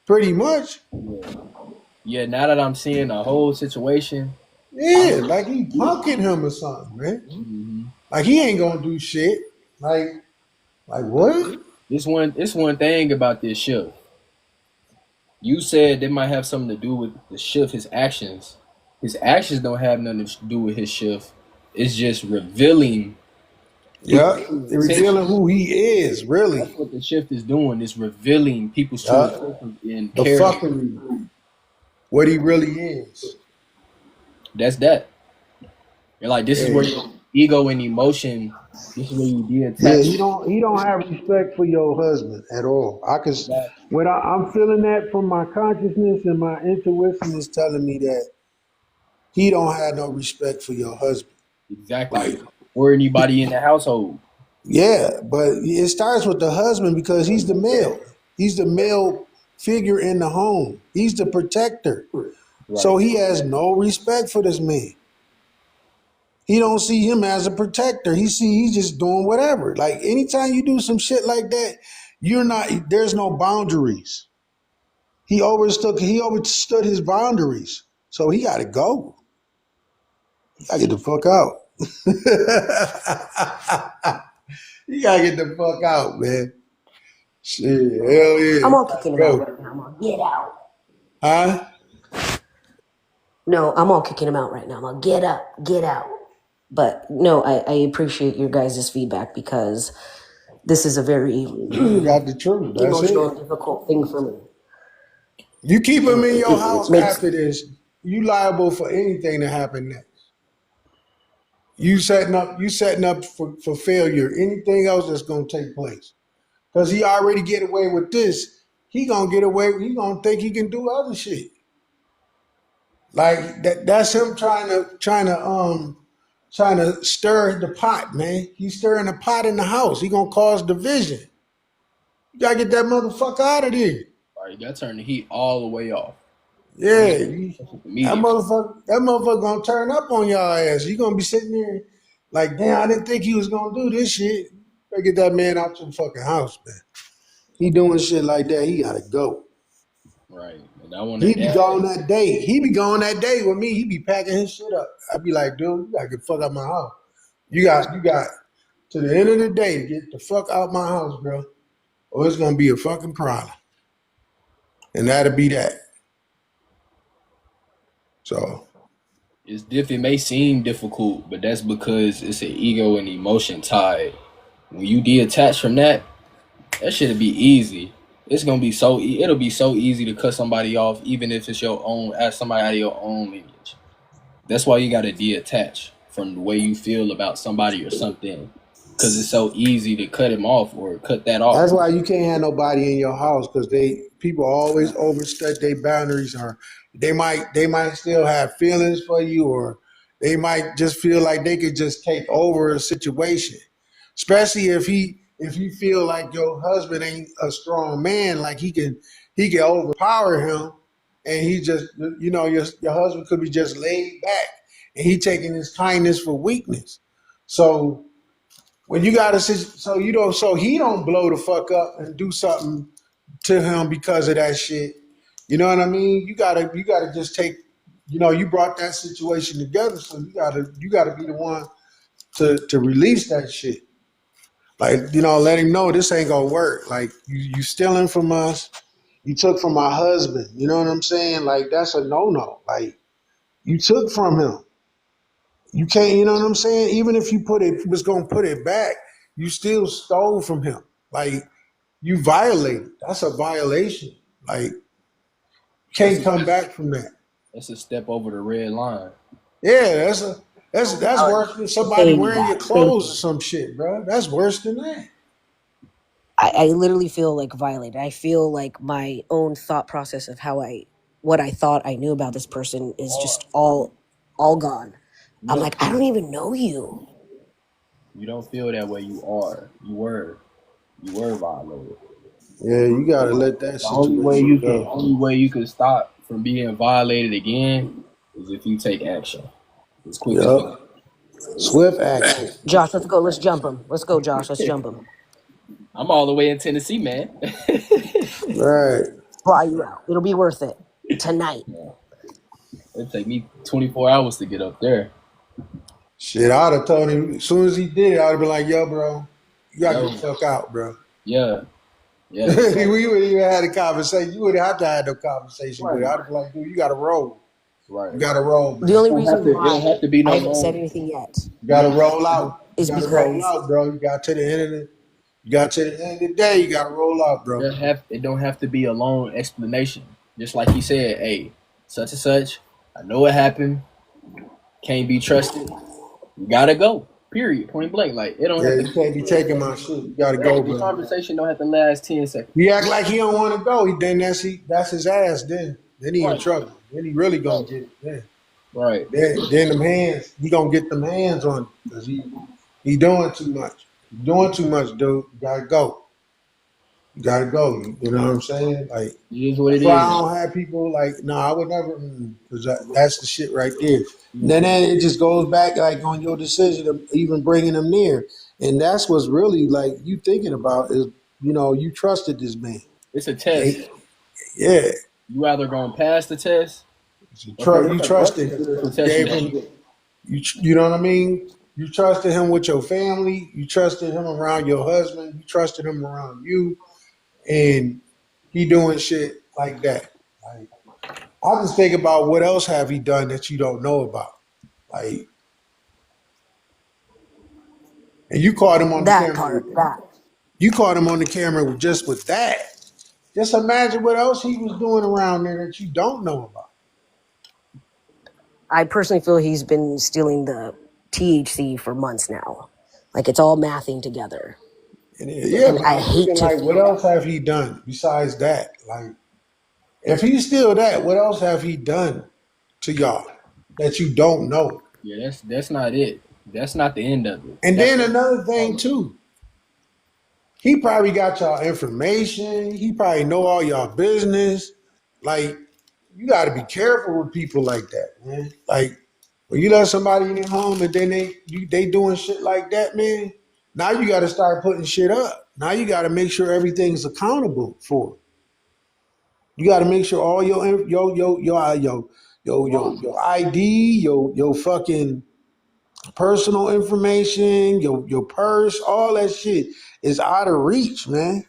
Pretty much. Yeah. Yeah, now that I'm seeing the whole situation, Yeah, like he punking him or something, man. mhm. Like he ain't gonna do shit. Like what? It's one thing about this shift. You said they might have something to do with the shift, his actions. His actions don't have nothing to do with his shift. It's just revealing Yeah, people's true revealing intentions. who he is, That's really. what the shift is doing. It's revealing people's true Yeah, intentions and the character. fuckery, what he really is. That's that. You're like, this is where Yeah. your ego and emotion, this is where you Yeah, detach. he don't have respect for your husband at all. Exactly. When I'm feeling that from my consciousness and my intuition is telling me that he don't have no respect for your husband. Exactly. Like, Or anybody in the household. yeah, but it starts with the husband because he's the male. He's the male figure in the home. He's the protector. So Right. he has no respect for this man. He don't see him as a protector. He's just doing whatever. Like anytime you do some shit like that, you're not there's no boundaries. He overstood his boundaries. So he gotta go. He gotta get the fuck out. You gotta get the fuck out, man. Shit, hell I'm yeah. all Gotta kicking him out go. right now. I'm all, get out. Huh? No, I'm all kicking him out right now. I'm all, get up, get out. But no, I appreciate your guys' feedback because this is a very You got the truth. That's emotional it. and difficult thing for me. You keep him in your It house makes after this, you liable for anything to happen next. You setting up for failure. Anything else that's gonna take place. Because he already get away with this. He gonna get away, he gonna think he can do other shit. Like that's him trying to stir the pot, man. He's stirring the pot in the house. He gonna cause division. You gotta get that motherfucker out of there. Right. You gotta turn the heat all the way off. Yeah, that Immediately. motherfucker gonna turn up on y'all ass. You gonna be sitting there like, damn, I didn't think he was gonna do this shit. Better get that man out your fucking house, man. He doing shit like that, he gotta go. Right. And I want He to be add gone that day. He be gone that day with me. He be packing his shit up. I be like, dude, you gotta get the fuck out my house. You got to the end of the day to get the fuck out my house, bro. Or it's gonna be a fucking problem. And that'll be that. So it may seem difficult, but that's because it's an ego and emotion tied. When you detach from that, that shit'll be easy. It's gonna be it'll be so easy to cut somebody off, even if it's your own, as somebody out of your own lineage. That's why you gotta detach from the way you feel about somebody or something, because it's so easy to cut him off or cut that off. that's why you can't have nobody in your house because people always overstep their boundaries, or they might still have feelings for you, or they might just feel like they could just take over a situation. Especially if you feel like your husband ain't a strong man, like he can overpower him, and he just your husband could be just laid back, and he taking his kindness for weakness. So when you got a so he don't blow the fuck up and do something to him because of that shit. You know what I mean? You gotta just take. You brought that situation together, so you gotta be the one to release that shit. Like let him know this ain't gonna work. Like you stealing from us. You took from my husband. You know what I'm saying? Like that's a no. Like you took from him. You can't, you know what I'm saying? Even if you was gonna put it back, you still stole from him. Like you violated. That's a violation. Like you That's can't come back from that. that's a step over the red line. Yeah, that's worse than somebody saying wearing your that. Thank clothes or you. some shit, bro. That's worse than that. I literally feel like violated. I feel like my own thought process of what I thought I knew about this person is just all gone. I'm like, I don't even know you. You don't feel that way. You are. You were violated. Yeah, you gotta let that The situation go. only way you can stop from being violated again is if you take action as quick as possible. Yup. Swift action. Josh, let's go. Let's jump him. Let's go, Josh. Let's jump him. I'm all the way in Tennessee, man. Right. Fly you out. It'll be worth it tonight. It'd take me 24 hours to get up there. Shit, I'd have told him as soon as he did it, I'd have been like, yo, bro, you gotta Yo. get the fuck out, bro. Yeah. Yeah. We would even had a conversation. You would have to have no conversation with it. I'd be like, dude, you gotta roll. Right. You gotta roll. The only It reason don't have to be I no haven't said long. anything yet You gotta roll out. You is gotta roll because out, bro. You got to the end of the day, you gotta roll out, bro. It don't have to be a long explanation. Just like he said, hey, such and such, I know it happened. Can't be trusted. You gotta go. Period. Point blank. Like it don't Yeah, have you to. can't be taking my shit. You gotta go, The bro. conversation don't have to last 10 seconds. He act like he don't want to go. Then that's his ass. Then he in Right. trouble. Then he really gonna get it. Yeah. Right. Then them hands. He gonna get them hands on him because he doing too much. He doing too much, dude. You gotta go. You gotta go. You know what I'm saying? Like It is what it that's why I is. don't have people like. No, I would never. Because that's the shit right there. Then it just goes back like on your decision of even bringing them near, and that's what's really like you thinking about is you trusted this man. It's a test. Yeah, You either gonna pass the test. you trusted him. It's a test Gave you him, you know what I mean? You trusted him with your family. You trusted him around your husband. You trusted him around you, and he doing shit like that. Like, I just think about what else have he done that you don't know about, like, and you caught him on the that camera. part, that. You caught him on the camera with that. Just imagine what else he was doing around there that you don't know about. I personally feel he's been stealing the THC for months now. Like it's all mathing together. Yeah, And but I I'm hate thinking to like, what else have he done besides that? Like, if he's still that, what else have he done to y'all that you don't know? Yeah, that's not it. That's not the end of it. And That's then another thing too, he probably got y'all information. He probably know all y'all business. Like, you got to be careful with people like that, man. Like, when you let somebody in your home and then they doing shit like that, man. Now you got to start putting shit up. Now you got to make sure everything's accountable for it. You got to make sure all your ID, your fucking personal information, your purse, all that shit is out of reach, man.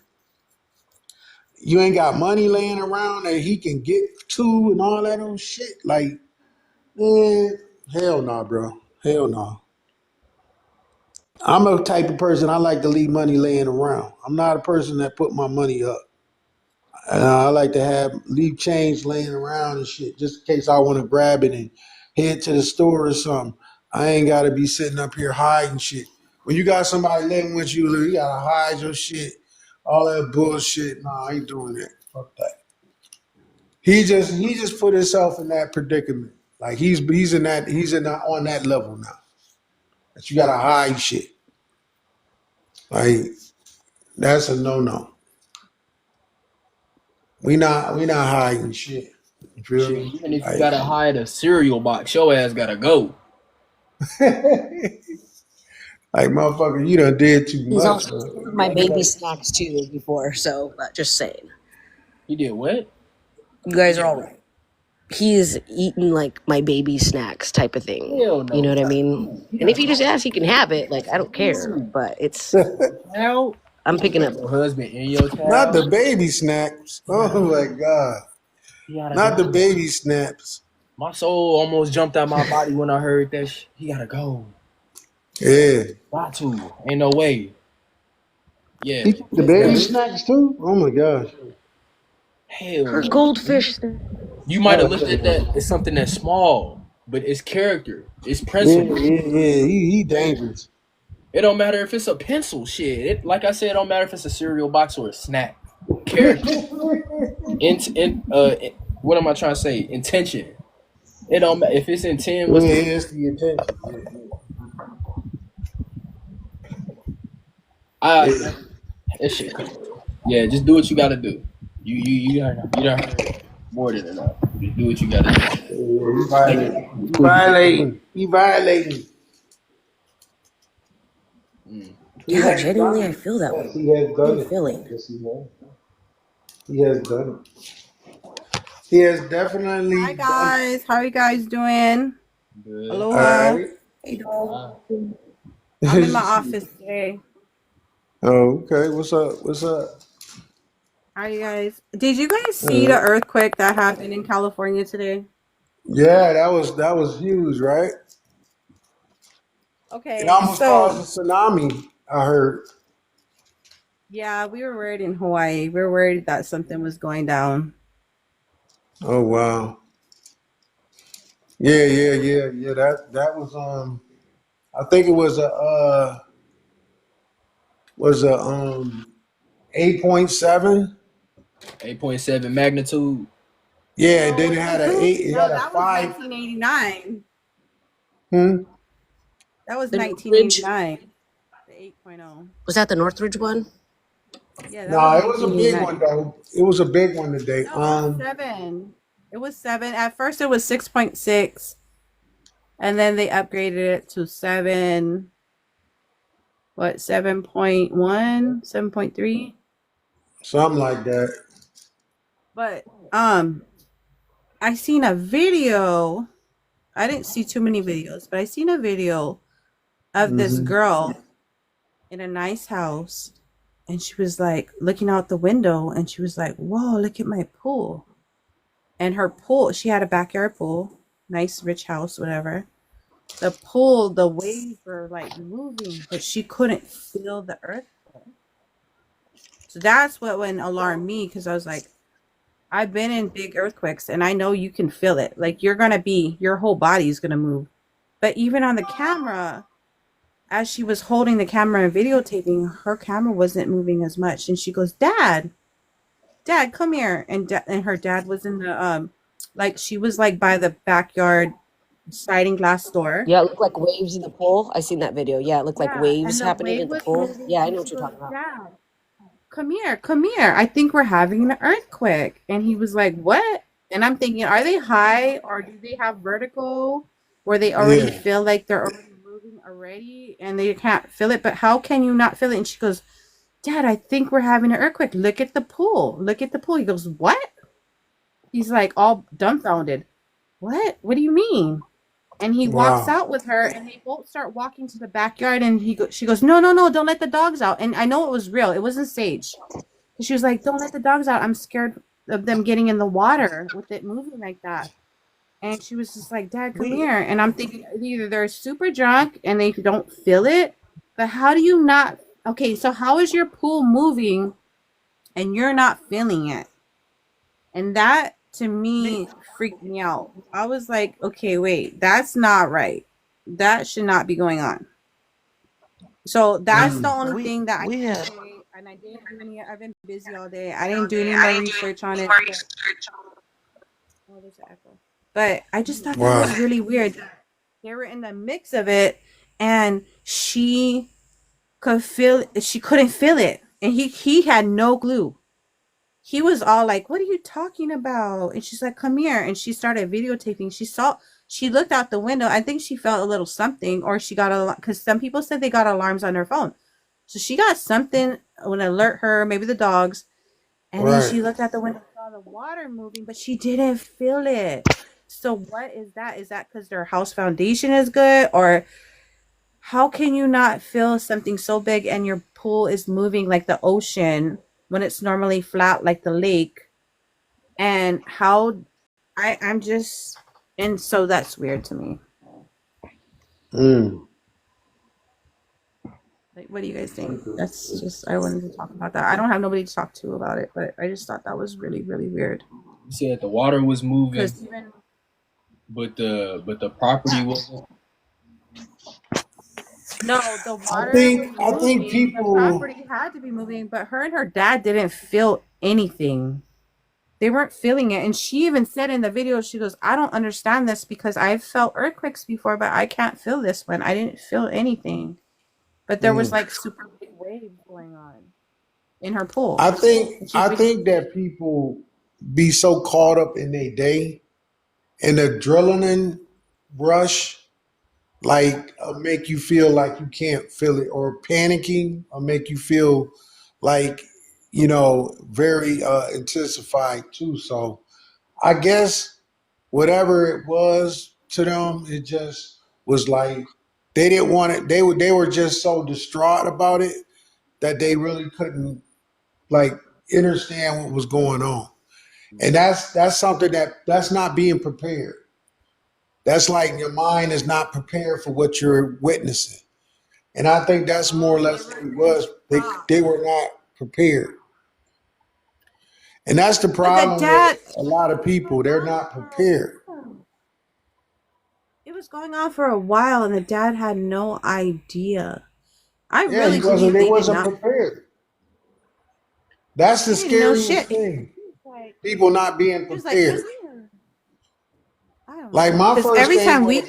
You ain't got money laying around that he can get to and all that old shit. Like, man, hell no, bro. Hell no. I'm a type of person I like to leave money laying around. I'm not a person that put my money up. I like to leave change laying around and shit, just in case I want to grab it and head to the store or something. I ain't got to be sitting up here hiding shit. When you got somebody living with you, you gotta hide your shit, all that bullshit. Nah, I ain't doing that. Fuck that. He just put himself in that predicament. Like he's on that level now. That you gotta hide shit. Like that's a no. We not hiding shit. You feel shit. me? Even if you gotta hide a cereal box, your ass gotta go. Like motherfucker, you done did too He's much. also stealing my baby snacks too before, so just saying. He did what? You guys are all right. He's eating like my baby snacks type of thing. Hell no. You know what I mean? And if he just asks, he can have it. Like I don't care, but it's How? I'm picking up. Your husband in your child? Not the baby snaps. Oh my god. He gotta Not go. the baby snaps. My soul almost jumped out my body when I heard that. He gotta go. Yeah. Got to. Ain't no way. Yeah. The baby snacks too? Oh my gosh. Hell. Her no. goldfish. You might have looked at that as something that's small, but it's character. It's Yeah, principle. yeah. He dangerous. It don't matter if it's a pencil. Shit. Like I said, it don't matter if it's a cereal box or a snack. Character. What am I trying to say? Intention. It don't matter if it's intent. Yeah, it's the intention. I Yeah. that shit crazy. Yeah, just do what you gotta do. You done heard more than enough. Just do what you gotta do. You Make it violating. as You quick as you can. violating. You violating. Mm. He Yeah, has genuinely, done I it. feel that Yes, way. he has What are done you it. feeling? Yes, he has. He has done it. He has definitely Hi done guys, how are you guys doing? Good. it. All Aloha. right. Hey dog. Ah, I'm in my office today. Oh, okay. What's up? What's up? How are you guys? Did you guys see Uh, the earthquake that happened in California today? yeah, that was huge, right? It Okay, almost caused so a tsunami. I heard. yeah, we were worried in Hawaii. We were worried that something was going down. Oh wow. Yeah. That was I think it was a 8.7. 8.7 magnitude. Yeah, No, then it it had was a eight. It no, had a that was five. 1989. Hmm. That was The Northridge? 1989. The 8.0. Was that the Northridge one? Yeah, that was No, it was a big 1989. one though. It was a big one today. No, it was 7. It was 7. At first it was 6.6, and then they upgraded it to 7. What, 7.1, 7.3? Something like that. But I seen a video. I didn't see too many videos, but I seen a video of this Hmm. girl in a nice house, and she was like looking out the window, and she was like, "Whoa, look at my pool." And her pool, she had a backyard pool, nice rich house, whatever. The pool, the waves were like moving, but she couldn't feel the earth. So that's what went alarm me, because I was like, I've been in big earthquakes and I know you can feel it. Like your whole body is gonna move. But even on the camera, as she was holding the camera and videotaping, her camera wasn't moving as much. And she goes, Dad, come here. And her dad was in the like she was like by the backyard sliding glass door. Yeah, it looked like waves in the pool. I seen that video. Yeah, it looked like Yeah, and waves the happening wave in the was pool. moving, Yeah, I and know she what you're goes, talking about. Dad, come here. I think we're having an earthquake. And he was like, what? And I'm thinking, are they high or do they have vertigo where they already Yeah. feel like they're already moving already and they can't feel it? But how can you not feel it? And she goes, Dad, I think we're having an earthquake. Look at the pool. Look at the pool. He goes, what? He's like all dumbfounded. What? What do you mean? And he walks Wow. out with her, and they both start walking to the backyard. And she goes, no, don't let the dogs out. And I know it was real. It wasn't Sage. She was like, don't let the dogs out. I'm scared of them getting in the water with it moving like that. And she was just like, Dad, come We here. And I'm thinking either they're super drunk and they don't feel it, but how do you not? Okay, so how is your pool moving and you're not feeling it? And that to me freaked me out. I was like, okay, wait, that's not right. That should not be going on. So that's the only We thing that I we can had say. And I didn't do any, I've been busy all day. I didn't do any more research on it. But, oh, there's an echo. But I just thought that wow. was really weird. They were in the mix of it, and she couldn't feel it. And he had no clue. He was all like, what are you talking about? And she's like, come here. And she started videotaping. She looked out the window. I think she felt a little something, or she got because some people said they got alarms on their phone. So she got something when alert her, maybe the dogs. And then Right. she looked out the window, saw the water moving, but she didn't feel it. So what is that? Is that because their house foundation is good? Or how can you not feel something so big and your pool is moving like the ocean when it's normally flat like the lake? And I'm just, and so that's weird to me. Mm. Like, what do you guys think? That's just, I wanted to talk about that. I don't have nobody to talk to about it, but I just thought that was really, really weird. You said the water was moving, Because even, but the property wasn't. no, the I water was think I think moving, the people. property had to be moving, but her and her dad didn't feel anything. They weren't feeling it. And she even said in the video, she goes, I don't understand this because I've felt earthquakes before, but I can't feel this one. I didn't feel anything. But there was Mm. like super big waves. waves going on in her pool. I And think she's I reading. think that people be so caught up in their day and the adrenaline rush, like make you feel like you can't feel it, or panicking, or make you feel like very intensified too. So I guess whatever it was to them, it just was like they didn't want it. They were just so distraught about it that they really couldn't like understand what was going on. And that's something that's not being prepared. That's like your mind is not prepared for what you're witnessing. And I think that's more or Oh, they less were what it in was. They shock. they were not prepared. And that's the But the problem with dad, a lot of people. They're not prepared. it was going on for a while, and the dad had no idea. I Yeah, really believe they they did wasn't not. prepared. That's the He didn't know scariest shit. thing. People not being He was like, prepared. I don't Like know. Because every time we,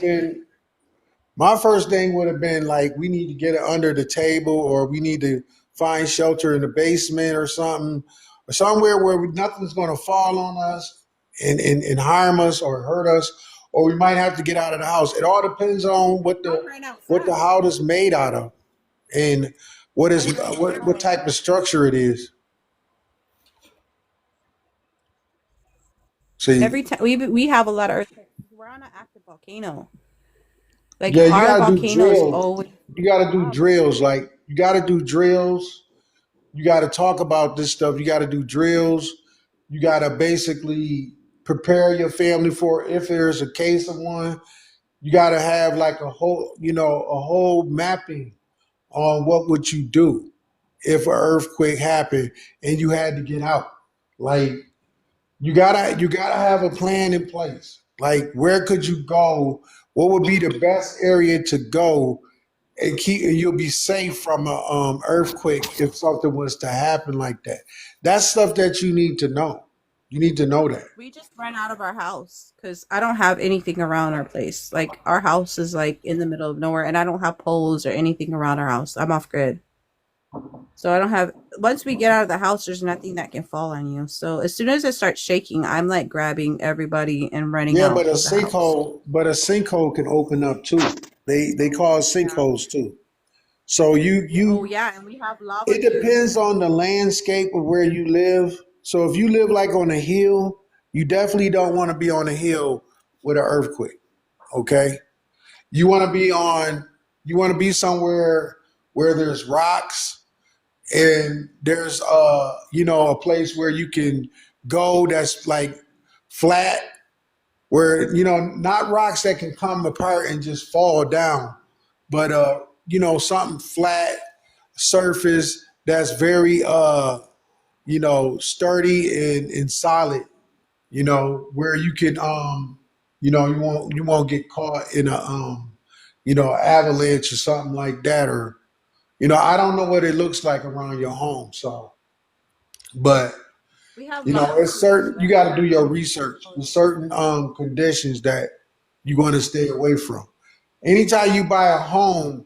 my first thing would have been like, we need to get it under the table, or we need to find shelter in the basement or something, or somewhere where nothing's going to fall on us and harm us or hurt us, or we might have to get out of the house. It all depends on ran what the outside. house is made out of, and what type of structure it is. See, Every time we have a lot of earthquakes. We're on an active volcano. Like yeah, you our got to do volcano is drills. always You got to do up. drills. Like you got to do drills. You got to talk about this stuff. You got to do drills. You got to basically prepare your family for if there's a case of one. You got to have like a whole mapping on what would you do if an earthquake happened and you had to get out. Like you gotta have a plan in place. Like where could you go? What would be the best area to go and you'll be safe from a earthquake if something was to happen like that. That's stuff that you need to know. You need to know that. We just ran out of our house because I don't have anything around our place. Like our house is like in the middle of nowhere, and I don't have poles or anything around our house. I'm off grid, so I don't have. Once we get out of the house, there's nothing that can fall on you. So as soon as it starts shaking, I'm like grabbing everybody and running Yeah, out of the house. but a sinkhole can open up too. They cause sinkholes too. So Oh you yeah, and we have lava it too. depends on the landscape of where you live. So if you live like on a hill, you definitely don't want to be on a hill with an earthquake. Okay? You want to be on you want to be somewhere where there's rocks and there's a place where you can go that's like flat, where not rocks that can come apart and just fall down, but something flat surface that's very sturdy and solid, where you can you won't get caught in a avalanche or something like that, or I don't know what it looks like around your home. So but We have lava it's too, certain, you but got to we're do your on. research. There's certain conditions that you want to stay away from. Anytime you buy a home,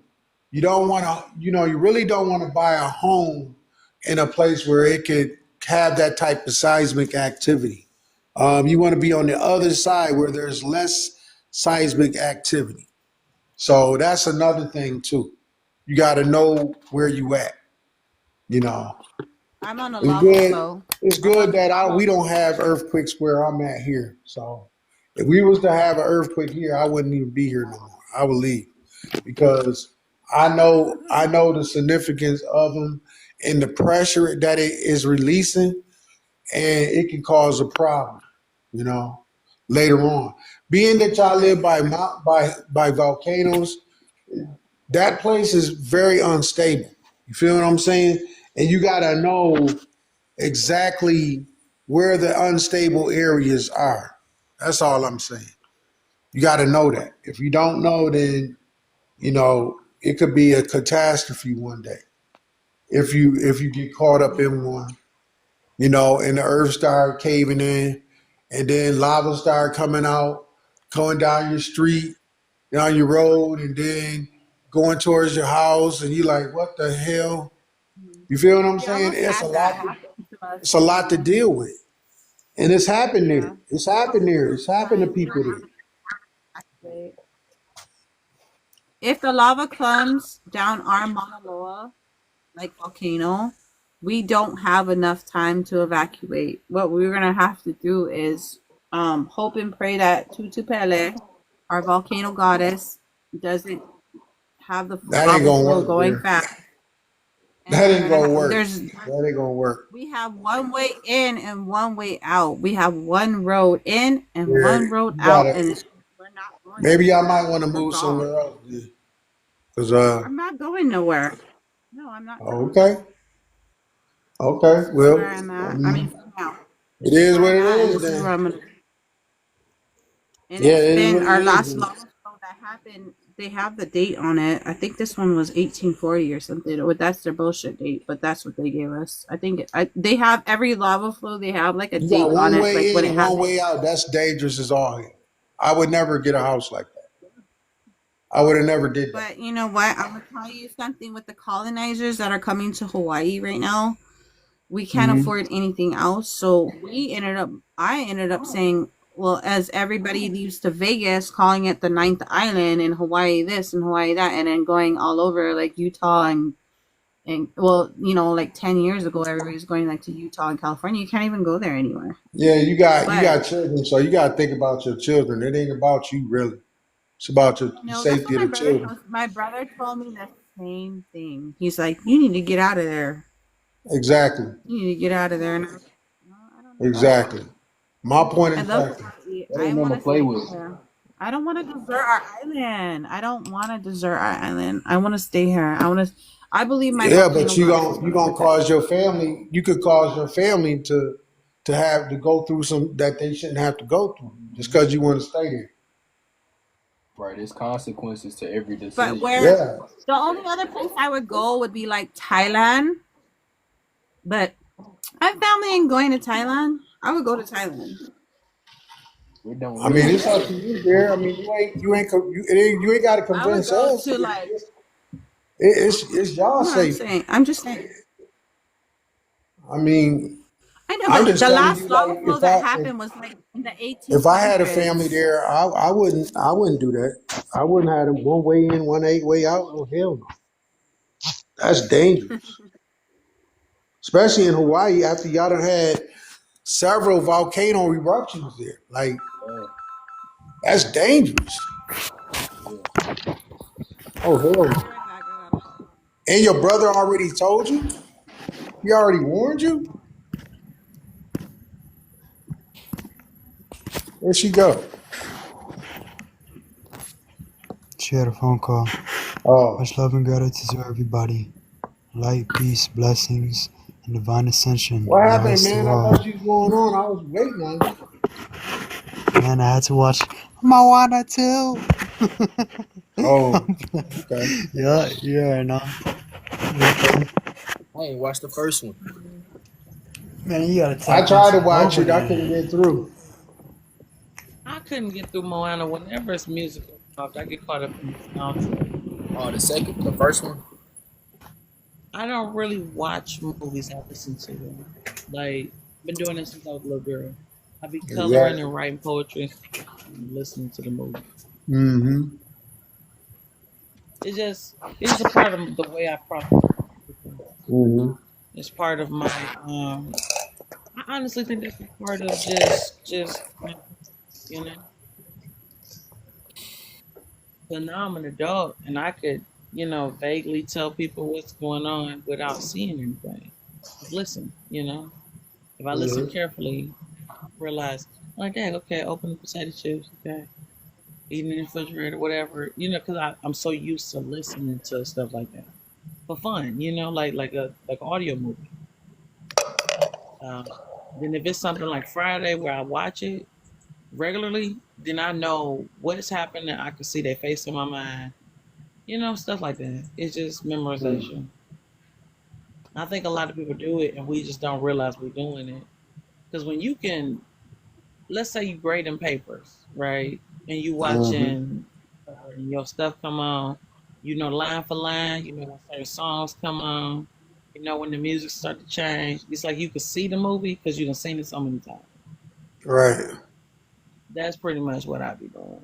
you don't want to, you really don't want to buy a home in a place where it could have that type of seismic activity. You want to be on the other side where there's less seismic activity. So that's another thing too. You got to know where you at. You know, I'm on a it's lava good. flow. It's I'm good on that lava. we don't have earthquakes where I'm at here. So if we was to have an earthquake here, I wouldn't even be here no more. I would leave because I know the significance of them and the pressure that it is releasing, and it can cause a problem. You know, later on. Being that y'all live by volcanoes, that place is very unstable. You feel what I'm saying? And you gotta know exactly where the unstable areas are. That's all I'm saying. You got to know that. If you don't know, then it could be a catastrophe one day. If you get caught up in one, and the earth start caving in, and then lava start coming out, going down your street, down your road, and then going towards your house, and you like, what the hell? You feel what I'm We saying? almost had that happen to us. It's a lot to deal with. And it's happened Yeah. there. It's happened there. It's happened to people there. Right. If the lava comes down our Mauna Loa, like volcano, we don't have enough time to evacuate. What we're gonna have to do is hope and pray that Tutu Pele, our volcano goddess, doesn't have the That ain't lava gonna flow work going there. fast. And That we're ain't gonna gonna have work. there's That ain't gonna work. we have one way in and one way out. We have one road in and Yeah, one road you out, gotta. and we're not going Maybe y'all anywhere. might want to That's move all. somewhere else. Cause I'm not going nowhere. No, I'm not going okay, anywhere. okay. This is Well, where I'm I at. I mean, mean, for now, it this is is where what I'm it at, and is. this is where Then, I'm gonna. And yeah, it's it is been what it our is. last Then. lava flow that happened. They have the date on it. I think this one was 1840 or something. Or that's their bullshit date, but that's what they gave us. I think they have every lava flow. They have like a You got date on one it, like way in when it and one happened. way out. That's dangerous as all hell. I would never get a house like that. I would have never did that. But you know what? I'm gonna tell you something with the colonizers that are coming to Hawaii right now. We can't Hmm. afford anything else. So I ended up saying, well, as everybody leaves to Vegas, calling it the ninth island in Hawaii, this and Hawaii that, and then going all over like Utah and well, like 10 years ago, everybody's going like to Utah and California. You can't even go there anymore. Yeah, you But got children, so you got to think about your children. It ain't about you really. It's about the that's safety what of my the brother children. tells. My brother told me the same thing. He's like, you need to get out of there. Exactly. You need to get out of there. And I was like, no, I don't know. Exactly. My point I love exactly. Hawaii. That I ain't want nothing to to play stay with. here. I don't want to desert our island. I don't want to desert our island. I want to stay here. I want to. I believe my Yeah, but volcano goddess is you going to gonna protect cause us. your family. You could cause your family to have to go through some that they shouldn't have to go through just because you want to stay there. Right, there's consequences to every But decision. where Yeah. the only other place I would go would be like Thailand. But my family ain't going to Thailand. I would go to Thailand. It don't I mean, really it's up matter. to you, there. I mean, you ain't got to I would convince go us. to like. It's y'all No, I'm safety. saying. I'm just saying. I mean, I know, I'm but just the telling you, last like, lava flow that happened was like in the if I had a family 1800s. there, I wouldn't do that. I wouldn't have them one way in, one eight way out. Oh hell no, that's dangerous. Especially in Hawaii after y'all done had several volcano eruptions there. Like Yeah, that's dangerous. yeah. Oh hell I'll no. be right back. I gotta. And your brother already told you? He already warned you? Where'd she go? She had a phone call. Oh. Much love and gratitude to everybody. Light, peace, blessings, and divine ascension. What happened, Namaste man? to I all. thought you was going on. I was waiting on you. Man, I had to watch Moana too. Oh, okay. Yeah, no. I ain't watched the first one. Man, you gotta I tap tried to into watch over it. I couldn't there. get through. I couldn't get through Moana. Whenever it's musical involved, I get caught up in the soundtrack. Oh, the first one. I don't really watch movies. I listen to them. Like, been doing this since I was a little girl. I be coloring Exactly. and writing poetry and listening to the movie. Mm-hmm. It's a part of the way I process everything. Mm-hmm. It's part of my I honestly think that's a part of just my, you know. So now I'm an adult and I could, vaguely tell people what's going on without seeing anything. Just listen, If I listen Mm-hmm. carefully, realize, like, dang, okay, open the potato chips, okay, eating in the refrigerator, whatever, because I'm so used to listening to stuff like that for fun, like an audio movie. Uh, then if it's something like Friday where I watch it regularly, then I know what's happening. I can see their face in my mind, stuff like that. It's just memorization. I think a lot of people do it and we just don't realize we're doing it. Because when you can, let's say you grading papers, right? And you Mm-hmm. watching your stuff come on, line for line, when certain songs come on. You know, when the music start to change, it's like you can see the movie because you done seen it so many times. Right. That's pretty much what I be doing.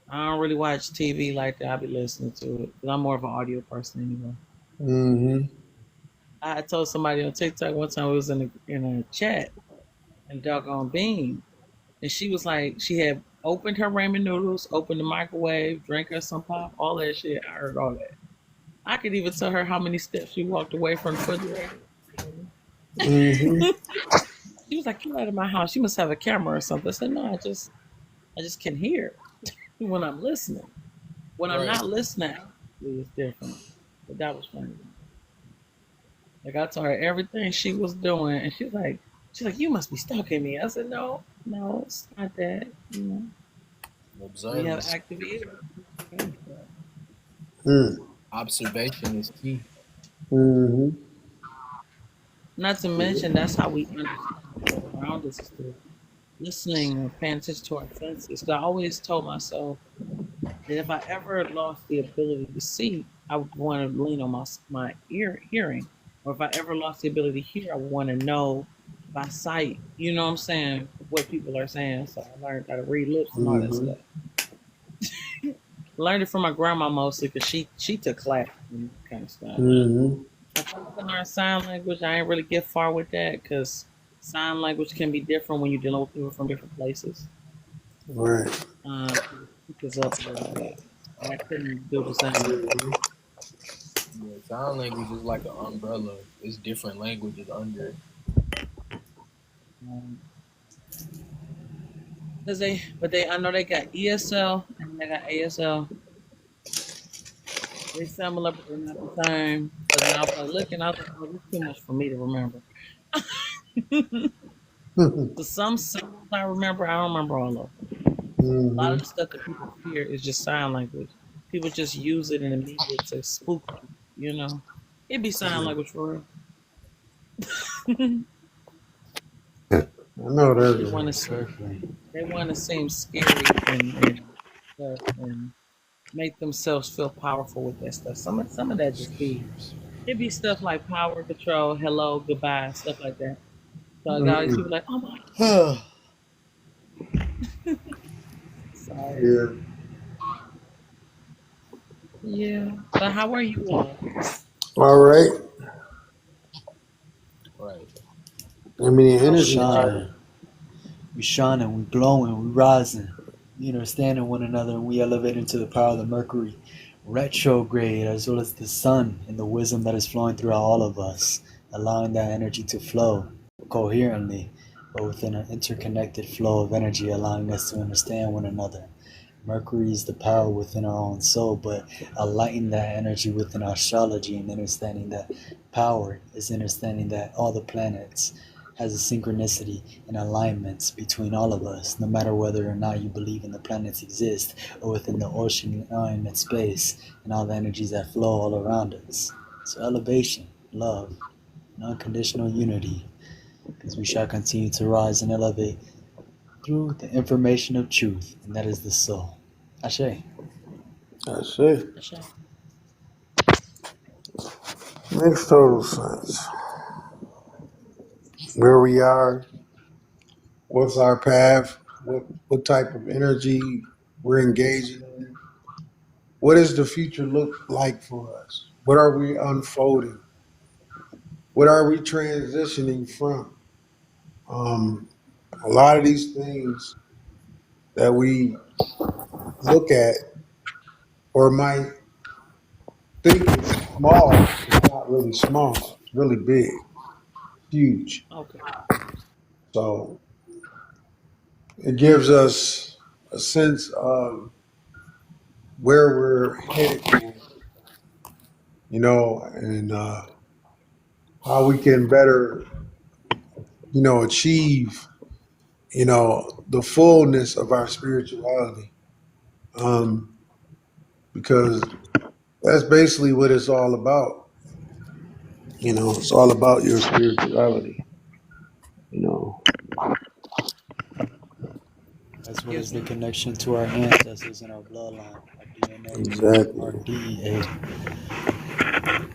I don't really watch TV like that. I be listening to it because I'm more of an audio person anyway. Mm-hmm. I told somebody on TikTok one time we was in a chat and doggone Bean, and she was like, she had opened her ramen noodles, opened the microwave, drank her some pop, all that shit. I heard all that. I could even tell her how many steps she walked away from the refrigerator. Mm-hmm. She was like, "You out of my house? You must have a camera or something." I said, "No, I just can hear when I'm listening. When I'm Right. not listening, it's different." But that was funny. Like I told her everything she was doing, and she's like, "You must be stalking me." I said, "No, it's not that. You know, we Observe. have active ears." Mm-hmm. Observation is key. Mm-hmm. Not to mention, that's how we understand the world around us, is through listening or paying attention to our senses. 'Cause I always told myself that if I ever lost the ability to see, I would want to lean on my hearing, or if I ever lost the ability to hear, I would want to know by sight. You know what I'm saying? What people are saying. So I learned how to read lips and all that Mm-hmm. stuff. Learned it from my grandma mostly because she took class and kind of stuff. Mm-hmm. I tried to learn sign language. I ain't really get far with that because sign language can be different when you're dealing with people from different places. Right. Pick us up a little bit. I couldn't do the same. Yeah, sign language is like an umbrella. It's different languages under it. I know they got ESL and they got ASL. They similar, but they're not the same. But then I was like looking, I was like, oh, this is too much for me to remember. So some symbols I remember, I don't remember all of them. A lot of the stuff that people hear is just sign language. People just use it in the media to spook you, you know. It'd be sign language for real. I know They that. want to seem, they want to seem scary and stuff and make themselves feel powerful with that stuff. Some of that just be it be stuff like power, control, hello, goodbye, stuff like that. So I got these people like, oh my God. Sorry. Yeah. Yeah. But how are you all? All right. Right. I mean, the We energy. shine. We shining, we glowing, we rising. We understanding one another, and we elevate into the power of the Mercury retrograde, as well as the sun and the wisdom that is flowing throughout all of us, allowing that energy to flow coherently, but within an interconnected flow of energy, allowing us to understand one another. Mercury is the power within our own soul, but aligning that energy within our astrology and understanding that power is understanding that all the planets has a synchronicity and alignments between all of us, no matter whether or not you believe in the planets exist or within the ocean and space and all the energies that flow all around us. So elevation, love, and unconditional unity, because we shall continue to rise and elevate through the information of truth, and that is the soul. Ashe. That's it. That's right. Makes total sense. Where we are, what's our path, what type of energy we're engaging in, what does the future look like for us? What are we unfolding? What are we transitioning from? A lot of these things that we look at or might think is small, it's not really small. It's really big, huge. Okay. So it gives us a sense of where we're headed, and how we can better, achieve, the fullness of our spirituality. Um, because that's basically what it's all about. It's all about your spirituality. You know, As well as the connection to our ancestors and our bloodline, our DNA, our exactly. DEA,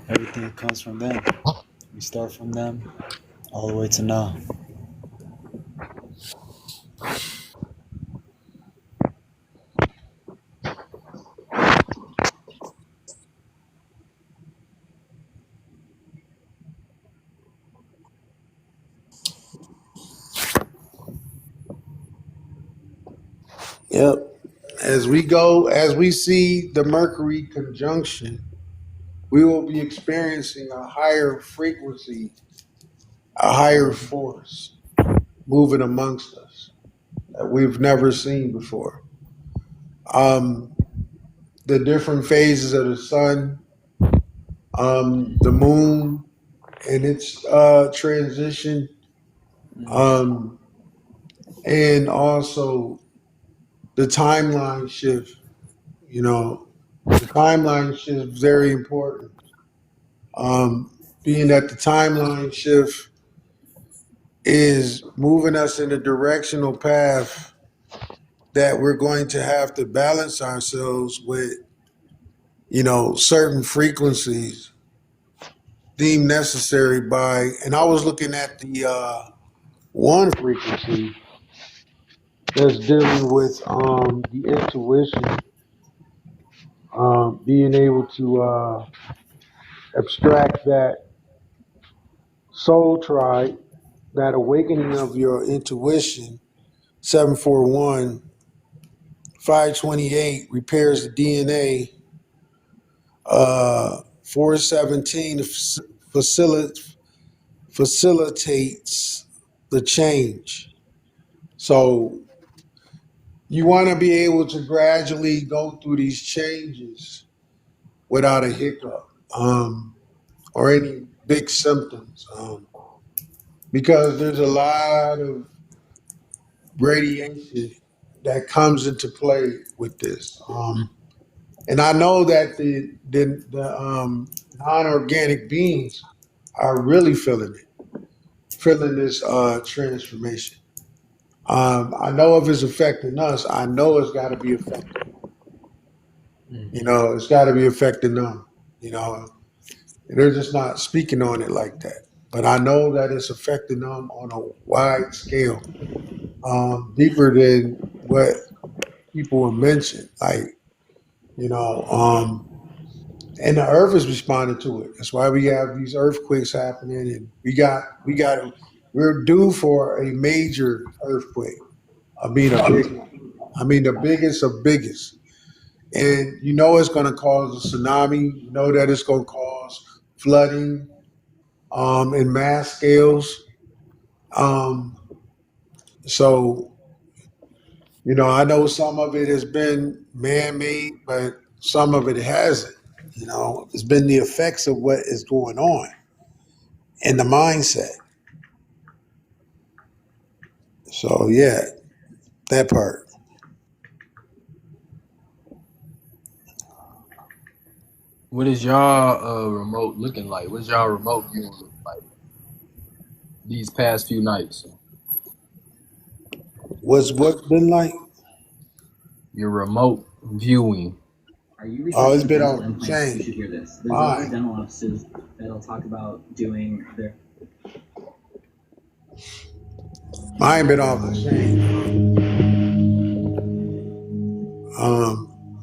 everything that comes from them. We start from them all the way to now. Yep. As we see the Mercury conjunction, we will be experiencing a higher frequency, a higher force moving amongst us that we've never seen before. Um, the different phases of the sun, the moon and its transition, um, and also the timeline shift. You know, the timeline shift is very important. Being that the timeline shift is moving us in a directional path that we're going to have to balance ourselves with, certain frequencies deemed necessary by, and I was looking at the one frequency that's dealing with the intuition, being able to abstract that soul tribe, that awakening of your intuition. 741 528 repairs the DNA. 417 facilitates the change. So you want to be able to gradually go through these changes without a hiccup, or any big symptoms, because there's a lot of radiation that comes into play with this. And I know that the non-organic beings are really feeling this transformation. I know if it's affecting us, I know it's got to be affecting. It's got to be affecting them. They're just not speaking on it like that. But I know that it's affecting them on a wide scale, deeper than what people have mentioned. And the earth is responding to it. That's why we have these earthquakes happening, and we're due for a major earthquake. I mean, a big one. I mean, the biggest of biggest. And it's going to cause a tsunami. You know that it's going to cause flooding, in mass scales. So, I know some of it has been man-made, but some of it hasn't. It's been the effects of what is going on in the mindset. So, yeah, that part. What is y'all remote looking like? What's y'all remote viewing look like these past few nights? What's been like? Your remote viewing. Are you Oh, it's researching been dental on implants? You change. should hear this. There's Why? other dental offices that'll talk about doing their. Mine been off the chain.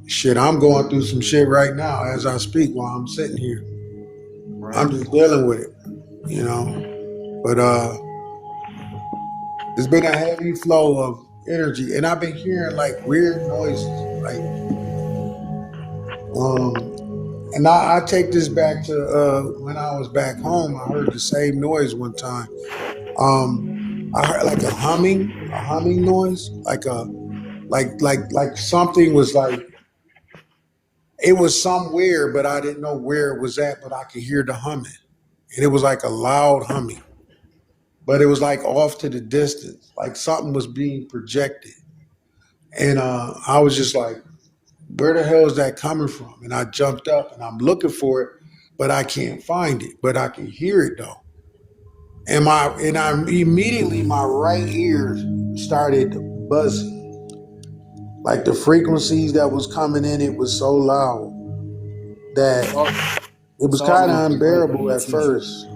Shit, I'm going through some shit right now as I speak while I'm sitting here. Right. I'm just dealing with it, But there's been a heavy flow of energy, and I've been hearing like weird noises, like, and I take this back to when I was back home. I heard the same noise one time. I heard like a humming noise, like something was like, it was somewhere, but I didn't know where it was at, but I could hear the humming, and it was like a loud humming, but it was like off to the distance, like something was being projected. And I was just like, where the hell is that coming from? And I jumped up and I'm looking for it, but I can't find it, but I can hear it though. And I immediately, my right ear started buzzing. Like the frequencies that was coming in, it was so loud that it was kind of unbearable at first.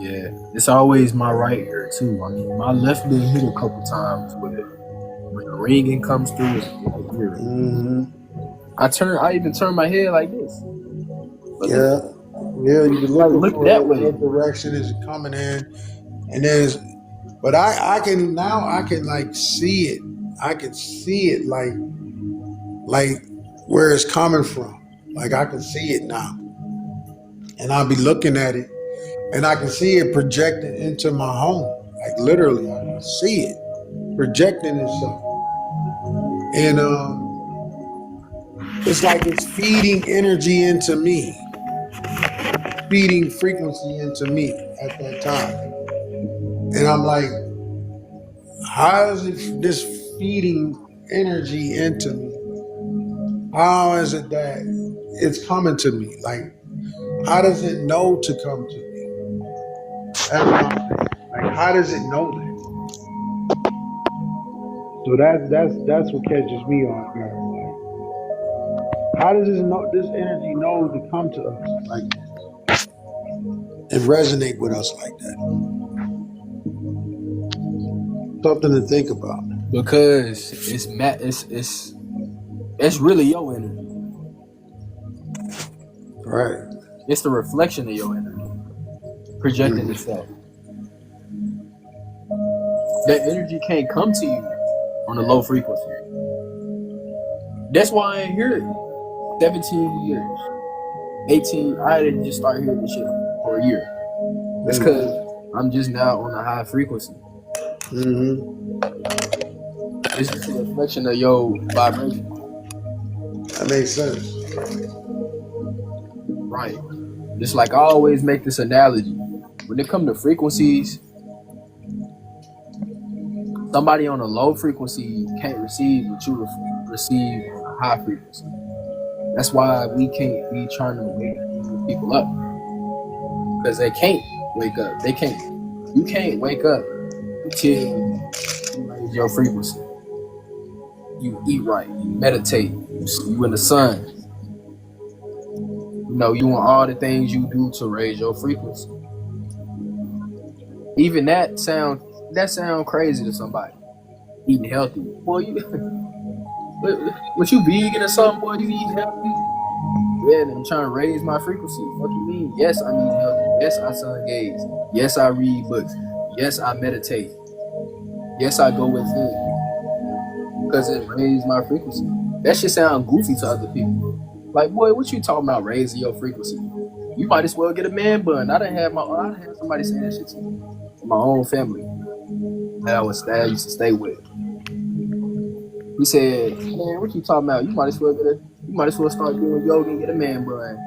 Yeah, it's always my right ear too. I mean, my left been hit a couple times, but when the ringing comes through, it's right here. Mm-hmm. I even turn my head like this. Yeah. Yeah, you can Like, look look for that way. what direction is it coming in. And there's, but I can like see it. I can see it like where it's coming from. Like I can see it now. And I'll be looking at it and I can see it projecting into my home. Like literally, I can see it projecting itself. And it's like it's feeding energy into me, feeding frequency into me at that time. And I'm like, how is it this feeding energy into me? How is it that it's coming to me? Like, how does it know to come to me? That's what I'm saying. Like, how does it know that? So that's what catches me off guard. Like, how does this energy know to come to us like this and resonate with us like that? Something to think about. Because it's really your energy. Right. It's the reflection of your energy projecting itself. That energy can't come to you on a low frequency. That's why I ain't hear it. 17 years, 18. I didn't just start hearing this shit for a year. That's because I'm just now on a high frequency. Mm-hmm. It's just a reflection of your vibration. That makes sense. Right. It's like I always make this analogy. When it comes to frequencies, somebody on a low frequency can't receive what you receive on a high frequency. That's why we can't be trying to wake people up. Because they can't wake up. They can't. You can't wake up until you raise your frequency. You eat right. You meditate. You in the sun. You know, you want all the things you do to raise your frequency. Even that sound crazy to somebody. Eating healthy. Boy, what you vegan or something, boy, you eat healthy? Yeah, I'm trying to raise my frequency. What you mean? Yes, I eat healthy. Yes, I sun gaze. Yes, I read books. Yes, I meditate. Yes, I go within. Because it raised my frequency. That shit sound goofy to other people. Like, boy, what you talking about raising your frequency? You might as well get a man bun. I done had somebody say that shit to me. My own family that I used to stay with. He said, man, what you talking about? You might as well start doing yoga and get a man bun.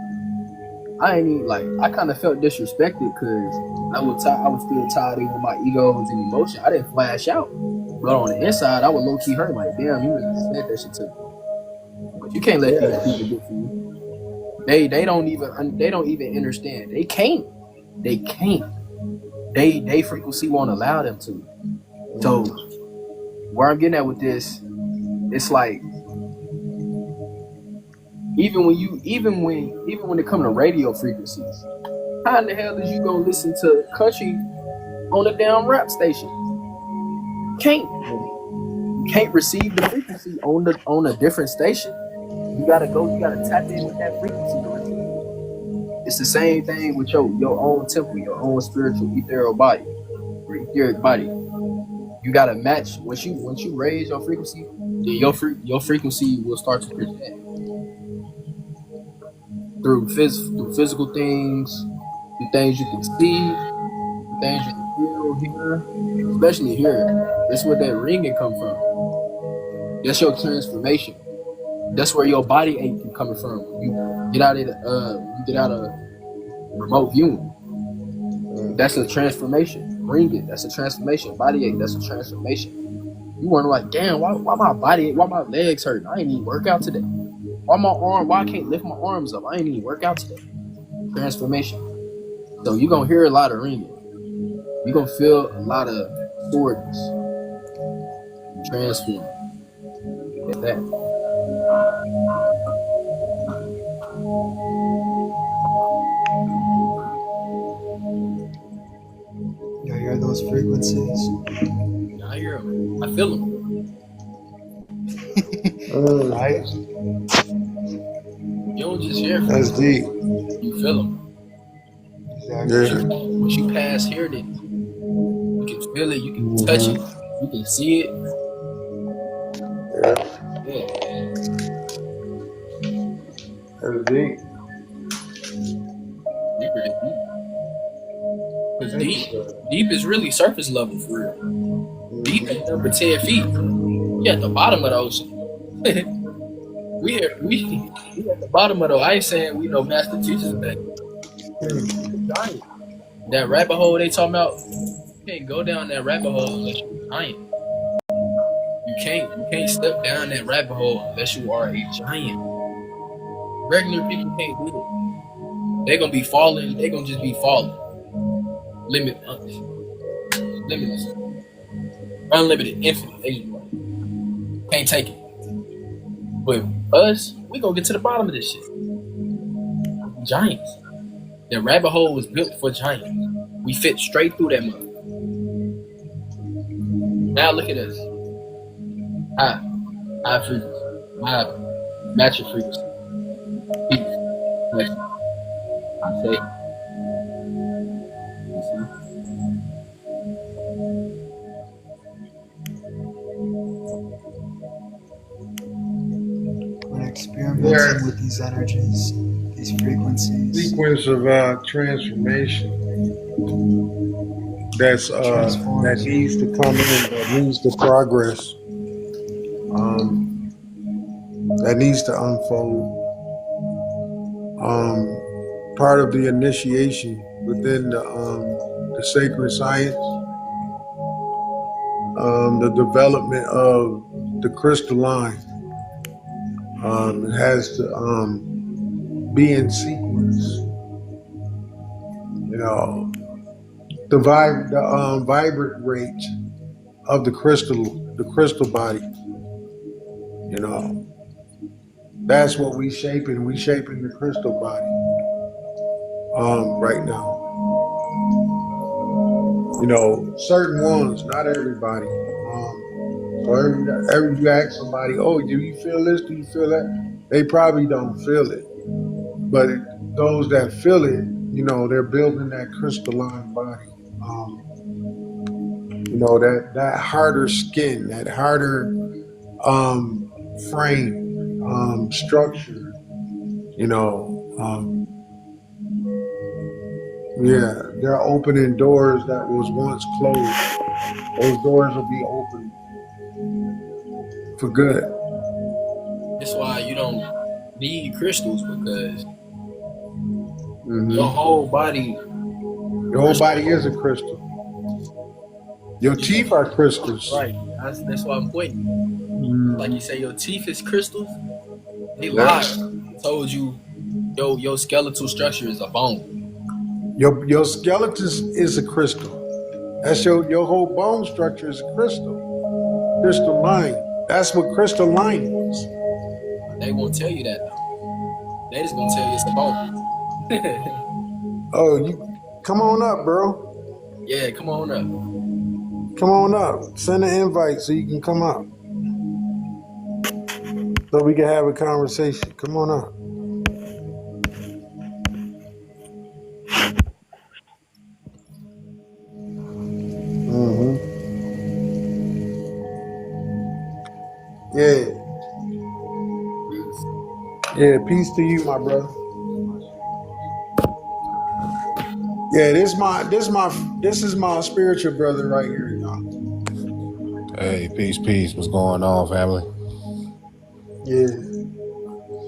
I ain't even I kind of felt disrespected because I was still tied in with my egos and emotion. I didn't flash out. But on the inside, I was low key hurt. Like, damn, you really said that shit to me. But you can't let people do for you. They don't even understand. They can't. They frequency won't allow them to. So where I'm getting at with this, it's like even when it comes to radio frequencies, how in the hell is you gonna listen to country on a damn rap station? You can't receive the frequency on a different station. You gotta tap in with that frequency. It's the same thing with your own temple, your own spiritual ethereal body, or etheric body. You gotta match once you raise your frequency, then your frequency will start to project through physical things, the things you can see, the things you can feel, hear, especially here. That's where that ringing come from. That's your transformation. That's where your body ache can come from. You get out of remote viewing. That's a transformation. Ringing, that's a transformation. Body ache, that's a transformation. You wonder like, damn, why my body, why my legs hurting? I ain't even work out today. Why I can't lift my arms up? I ain't even work out today. Transformation. So you're gonna hear a lot of ringing. You're gonna feel a lot of soreness. Transform. Get that. frequencies. I hear them. I feel them. Right? You don't just hear them. That's deep. You feel them. Exactly. Yeah. Once you pass here, then you can feel it. You can touch it. You can see it. Yeah. That's deep. Deeper is deep. Cause deep is really surface level for real. Deep ain't number 10 feet. We at the bottom of the ocean. we at the bottom of the. I ain't saying we know master teachers back. That rabbit hole they talking about. You can't go down that rabbit hole unless you're a giant. You can't step down that rabbit hole unless you are a giant. Regular people can't do it. They're gonna be falling. They're gonna just be falling. Limitless, unlimited, infinite. They just can't take it. But us, we gonna get to the bottom of this shit. Giants. That rabbit hole was built for giants. We fit straight through that mother. Now look at us. High frequency. High matching frequency. Peace. I say. You see? When experimenting with these energies, these frequencies, Sequence of transformation that needs to come in, that needs to progress, that needs to unfold. Part of the initiation within the sacred science, the development of the crystalline. It has to be in sequence. You know, the vibrant rate of the crystal body. You know, that's what we shaping. We shaping the crystal body right now. You know, certain ones, not everybody. So every you ask somebody, oh, do you feel this? Do you feel that? They probably don't feel it. But those that feel it, you know, they're building that crystalline body. You know, that harder skin, that harder frame, structure, you know. Yeah, they're opening doors that was once closed. Those doors will be open for good. That's why you don't need crystals, because your whole body is a crystal. Your teeth are crystals. Right. That's why I'm pointing. Like you say, your teeth is crystals. They lied. Told you your skeletal structure is a bone. Your skeleton is a crystal. That's your whole bone structure is a crystal. Crystalline. That's what crystalline is. They won't tell you that though. They just gonna tell you it's a bone. Oh, you come on up, bro. Yeah, come on up. Come on up. Send an invite so you can come up. So we can have a conversation. Come on up. Yeah. Yeah, peace to you, my brother. Yeah, this is my spiritual brother right here, y'all. Hey, peace. What's going on, family? Yeah.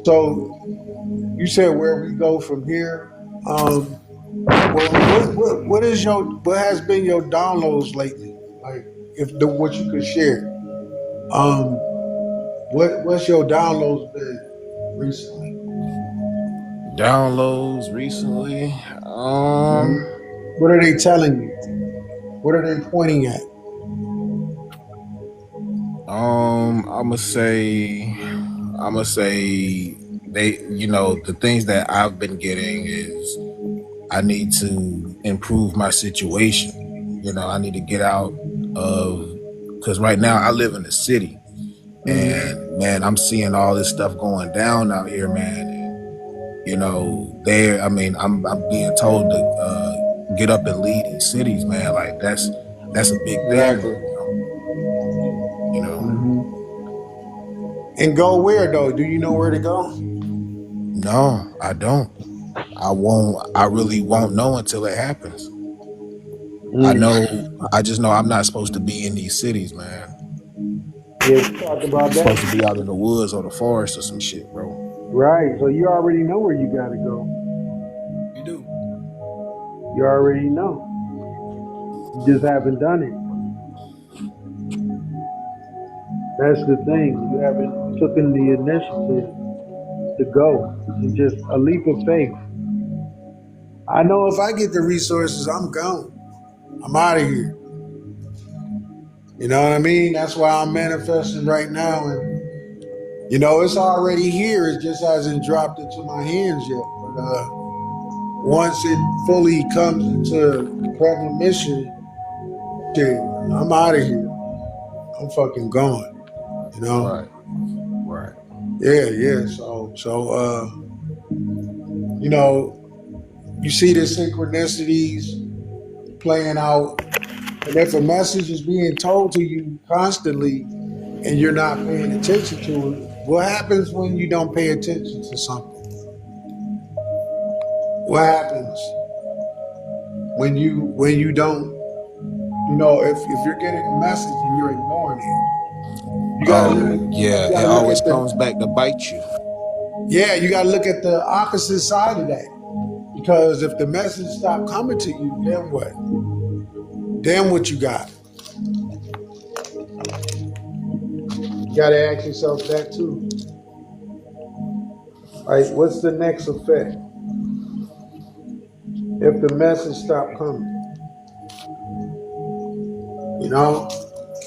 So you said where we go from here. Well, what has been your downloads lately? Like, what you could share. What's your downloads been recently? Downloads recently. What are they telling you? What are they pointing at? I'ma say they, the things that I've been getting is I need to improve my situation. You know, I need to get out of, because right now I live in the city, and man, I'm seeing all this stuff going down out here, man. And, you know, I mean, I'm being told to get up and lead these cities, man. Like that's a big thing, Exactly. you know. And go where though? Do you know where to go? No, I don't. I really won't know until it happens. I just know I'm not supposed to be in these cities, man. Yeah, we talked about I'm supposed that. to be out in the woods or the forest or some shit, bro. Right. So you already know where you gotta go. You do. You already know. You just haven't done it. That's the thing. You haven't taken the initiative to go. It's just a leap of faith. I know if I get the resources, I'm gone. I'm out of here. You know what I mean? That's why I'm manifesting right now. And, you know, it's already here. It just hasn't dropped into my hands yet. But once it fully comes into premonition, shit, I'm out of here. I'm fucking gone. You know? Right. Yeah. So, you know, you see the synchronicities playing out. And if a message is being told to you constantly and you're not paying attention to it, what happens when you don't pay attention to something? What happens when you don't, you know, if you're getting a message and you're ignoring it? You gotta it always comes back to bite you. Yeah, you gotta look at the opposite side of that. Because if the message stopped coming to you, then what? Then what you got? You gotta ask yourself that too. Like, what's the next effect if the message stopped coming? You know?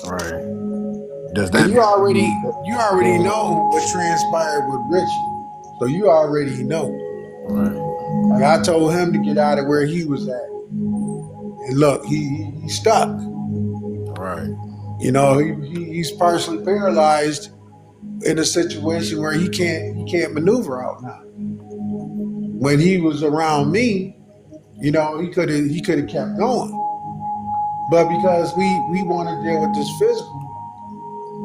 Right. Does And that you already know what transpired with Richie. So you already know. Right. Like I told him to get out of where he was at. And look, he's stuck. Right. You know, he's partially paralyzed in a situation where he can't maneuver out now. When he was around me, you know, he could have kept going. But because we want to deal with this physical,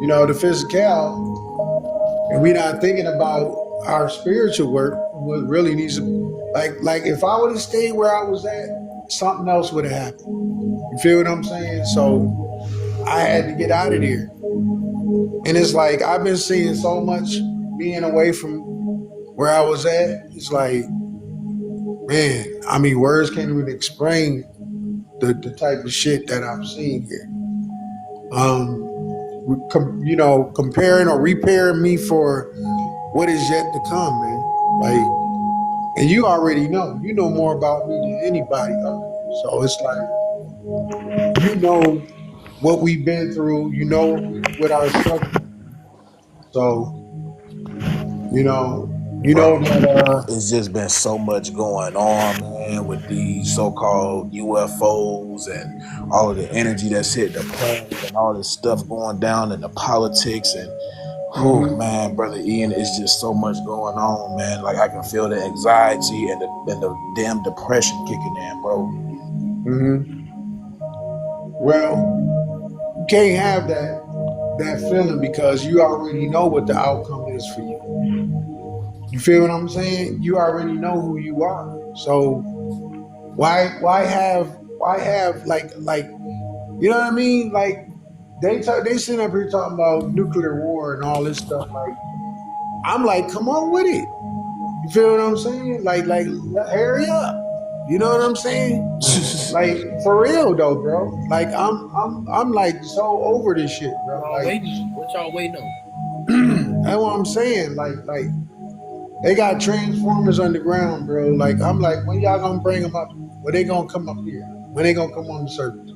you know, the physical, and we're not thinking about our spiritual work, what really needs to, like if I would have stayed where I was at, something else would have happened. You feel what I'm saying? So I had to get out of there. And it's like I've been seeing so much being away from where I was at. It's like, man, I mean, words can't even explain the type of shit that I'm seeing here. You know, comparing or repairing me for what is yet to come, man. Like, and you already know. You know more about me than anybody up here. So it's like, you know what we've been through. You know what our struggle. So, you know that. It's just been so much going on, man, with these so-called UFOs and all of the energy that's hit the planet and all this stuff going down in the politics and man, brother Ian, it's just so much going on, man. Like I can feel the anxiety and the damn depression kicking in, bro. Well, you can't have that feeling because you already know what the outcome is for you. You feel what I'm saying? You already know who you are. So why have like you know what I mean? Like they sitting up here talking about nuclear war and all this stuff. Like I'm like, come on with it. You feel what I'm saying? Like hurry up. You know what I'm saying? Like for real though, bro. Like I'm like so over this shit, bro. Like, What y'all waiting on? that's what I'm saying. Like they got transformers underground, bro. Like I'm like, when y'all gonna bring them up? When they gonna come up here? When they gonna come on the surface?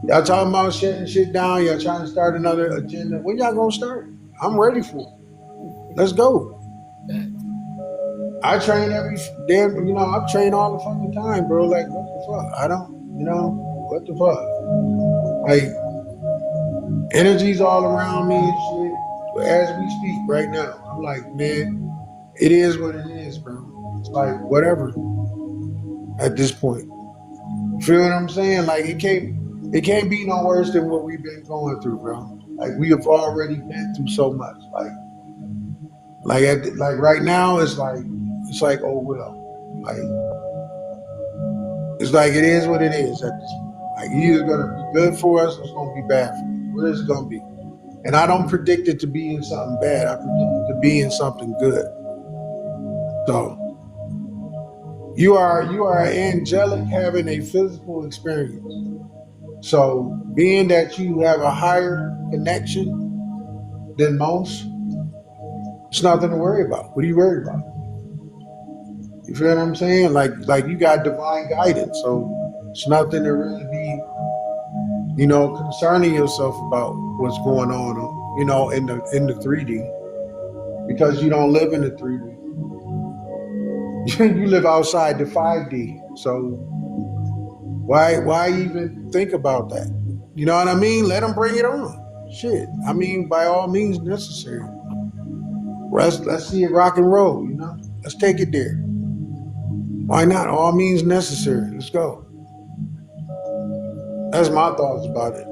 Y'all talking about shutting shit down? Y'all trying to start another agenda? When y'all gonna start? I'm ready for it. Let's go. I train every damn, you know, I train all the fucking time, bro. Like, what the fuck? I don't, you know, what the fuck? Like, energy's all around me and shit. But as we speak right now, I'm like, man, it is what it is, bro. It's like, whatever at this point. Feel what I'm saying? Like, it can't be no worse than what we've been going through, bro. Like, we have already been through so much. Like right now, it's like, oh well. Like, it's like it is what it is at this point. Like, either gonna be good for us or it's gonna be bad for us. What is it gonna be? And I don't predict it to be in something bad. I predict it to be in something good. So you are angelic having a physical experience. So being that you have a higher connection than most, it's nothing to worry about. What are you worried about? You feel what I'm saying? Like you got divine guidance. So it's nothing to really be, concerning yourself about what's going on, in the 3D, because you don't live in the 3D. You live outside the 5D. So why even think about that? You know what I mean? Let them bring it on. Shit. I mean, by all means necessary. Let's see it rock and roll. Let's take it there. Why not? All means necessary. Let's go. That's my thoughts about it.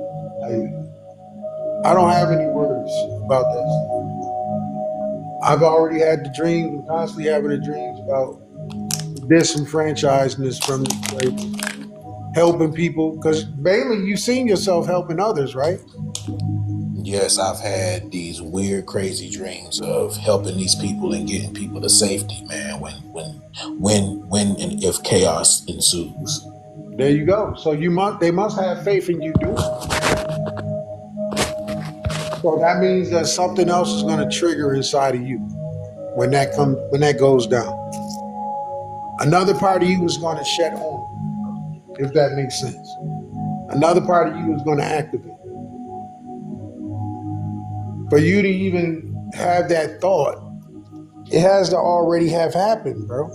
I don't have any words about this. I've already had the dreams. I'm constantly having the dreams about disenfranchisedness from this place, helping people. Because mainly you've seen yourself helping others, right? Yes, I've had these weird, crazy dreams of helping these people and getting people to safety, man. When and if chaos ensues. There you go. So they must have faith in you doing it. So that means that something else is going to trigger inside of you when that goes down. Another part of you is going to shut on, if that makes sense. Another part of you is going to activate. For you to even have that thought, it has to already have happened, bro.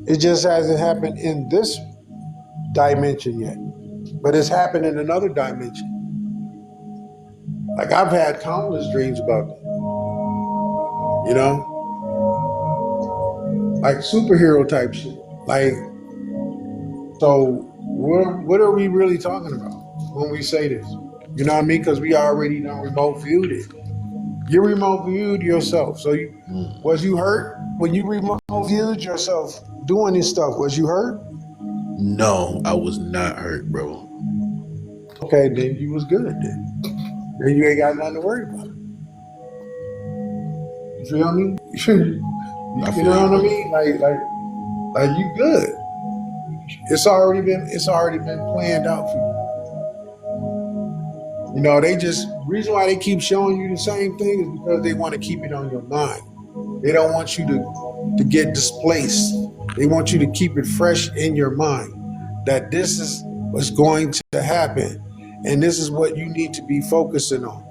It just hasn't happened in this dimension yet, but it's happened in another dimension. Like, I've had countless dreams about that, like superhero type shit. Like, so what are we really talking about when we say this? You know what I mean? Because we already done remote viewed it. You remote viewed yourself. So was you hurt when you remote viewed yourself doing this stuff? Was you hurt? No, I was not hurt, bro. Okay, then you was good then. Then you ain't got nothing to worry about. You feel me? You know what I mean? Like you good. It's already been planned out for you. Reason why they keep showing you the same thing is because they want to keep it on your mind. They don't want you to get displaced. They want you to keep it fresh in your mind that this is what's going to happen and this is what you need to be focusing on.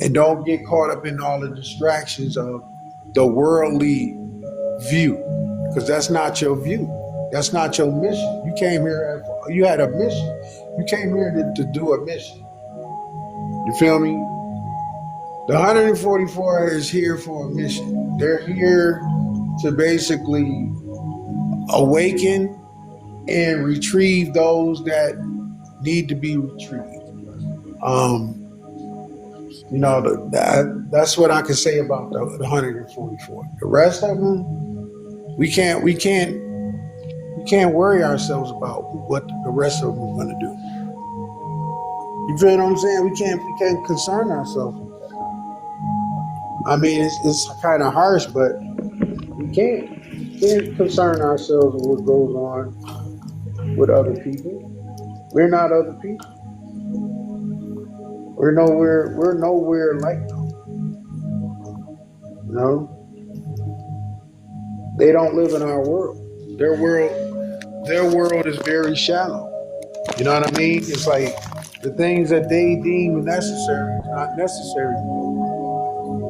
And don't get caught up in all the distractions of the worldly view, because that's not your view. That's not your mission. You came here, you had a mission. You came here to do a mission. You feel me? The 144 is here for a mission. They're here to basically awaken and retrieve those that need to be retrieved. That's what I can say about the 144. The rest of them, we can't worry ourselves about what the rest of them are going to do. You feel what I'm saying? We can't concern ourselves with that. I mean, it's kind of harsh, but we can't concern ourselves with what goes on with other people. We're not other people. We're nowhere like them. They don't live in our world. Their world is very shallow. You know what I mean? It's like the things that they deem necessary is not necessary,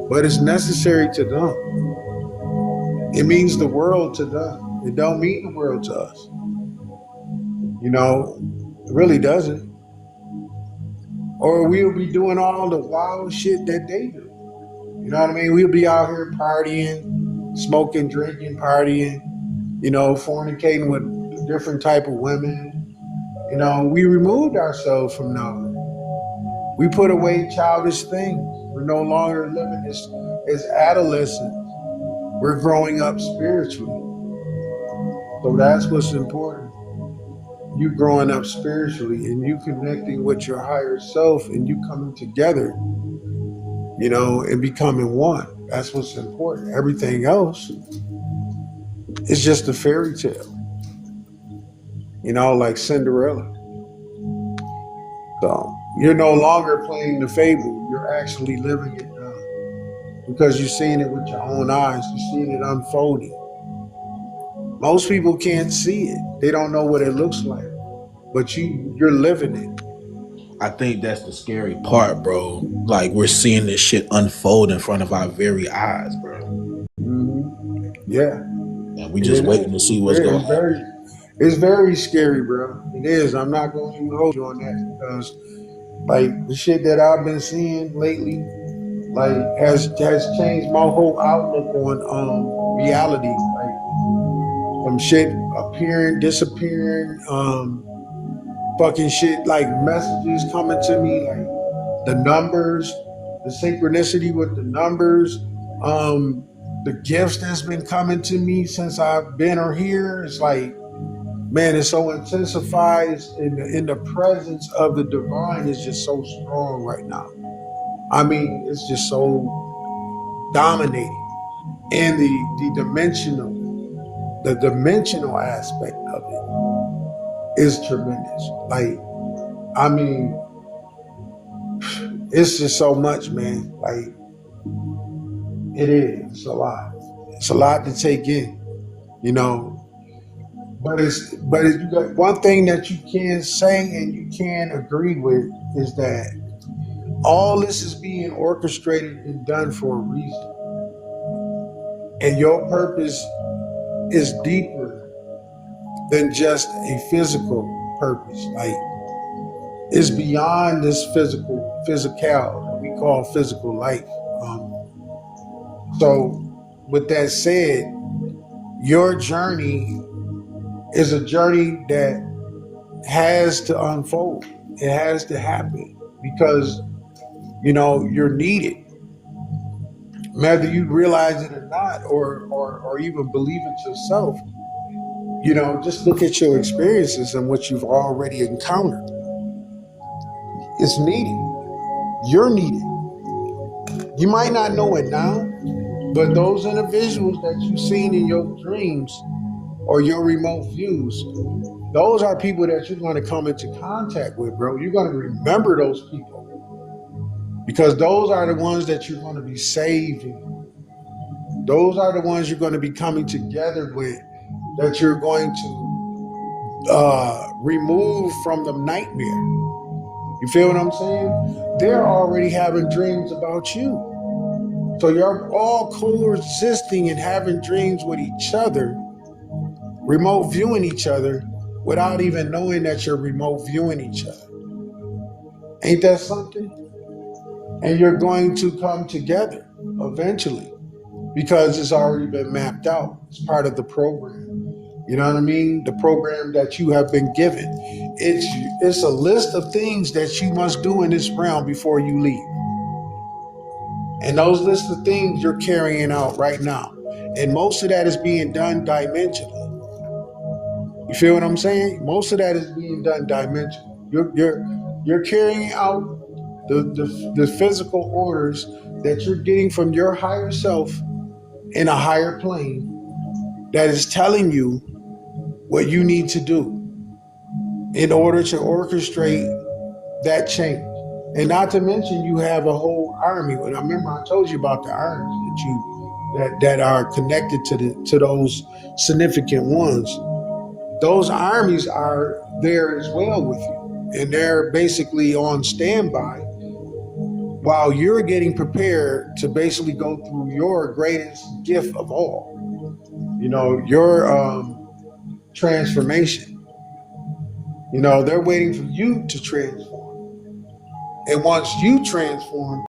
but it's necessary to them. It means the world to them. It don't mean the world to us. It really doesn't. Or we'll be doing all the wild shit that they do. You know what I mean? We'll be out here partying, smoking, drinking, partying, fornicating with different type of women. We removed ourselves from knowledge. We put away childish things. We're no longer living as adolescents. We're growing up spiritually. So that's what's important. You growing up spiritually and you connecting with your higher self and you coming together, and becoming one. That's what's important. Everything else is just a fairy tale, like Cinderella. So you're no longer playing the fable. You're actually living it now because you're seeing it with your own eyes. You're seeing it unfolding. Most people can't see it. They don't know what it looks like, but you're living it. I think that's the scary part, bro. Like, we're seeing this shit unfold in front of our very eyes, bro. Mm-hmm. Yeah. And we just waiting to see what's going to happen. It's very scary, bro. It is. I'm not going to even hold you on that because, like, the shit that I've been seeing lately, like, has changed my whole outlook on reality. Like, some shit appearing, disappearing, fucking shit, like messages coming to me, like the numbers, the synchronicity with the numbers, the gifts that's been coming to me since I've been here. It's like, man, it's so intensified in the presence of the divine is just so strong right now. I mean, it's just so dominating. And the dimensional aspect of it is tremendous. Like, I mean, it's just so much, man. Like, it is. It's a lot. It's a lot to take in, But you got one thing that you can say and you can agree with is that all this is being orchestrated and done for a reason. And your purpose is deeper than just a physical purpose. Like, it's beyond this physical we call physical life. So with that said, your journey is a journey that has to unfold. It has to happen because, you're needed. Whether you realize it or not, or even believe it yourself, just look at your experiences and what you've already encountered. It's needed. You're needed. You might not know it now, but those individuals that you've seen in your dreams or your remote views, those are people that you're going to come into contact with, bro. You're going to remember those people because those are the ones that you're going to be saving. Those are the ones you're going to be coming together with, that you're going to remove from the nightmare. You feel what I'm saying? They're already having dreams about you. So you're all coexisting and having dreams with each other, remote viewing each other without even knowing that you're remote viewing each other. Ain't that something? And you're going to come together eventually because it's already been mapped out. It's part of the program. You know what I mean? The program that you have been given. It's a list of things that you must do in this realm before you leave. And those lists of things you're carrying out right now. And most of that is being done dimensionally. You feel what I'm saying? Most of that is being done dimensionally. You're carrying out the physical orders that you're getting from your higher self in a higher plane that is telling you what you need to do in order to orchestrate that change. And not to mention, you have a whole army. And I remember I told you about the armies that are connected to those significant ones. Those armies are there as well with you, and they're basically on standby while you're getting prepared to basically go through your greatest gift of all. Your transformation. You know, they're waiting for you to transform. And once you transform,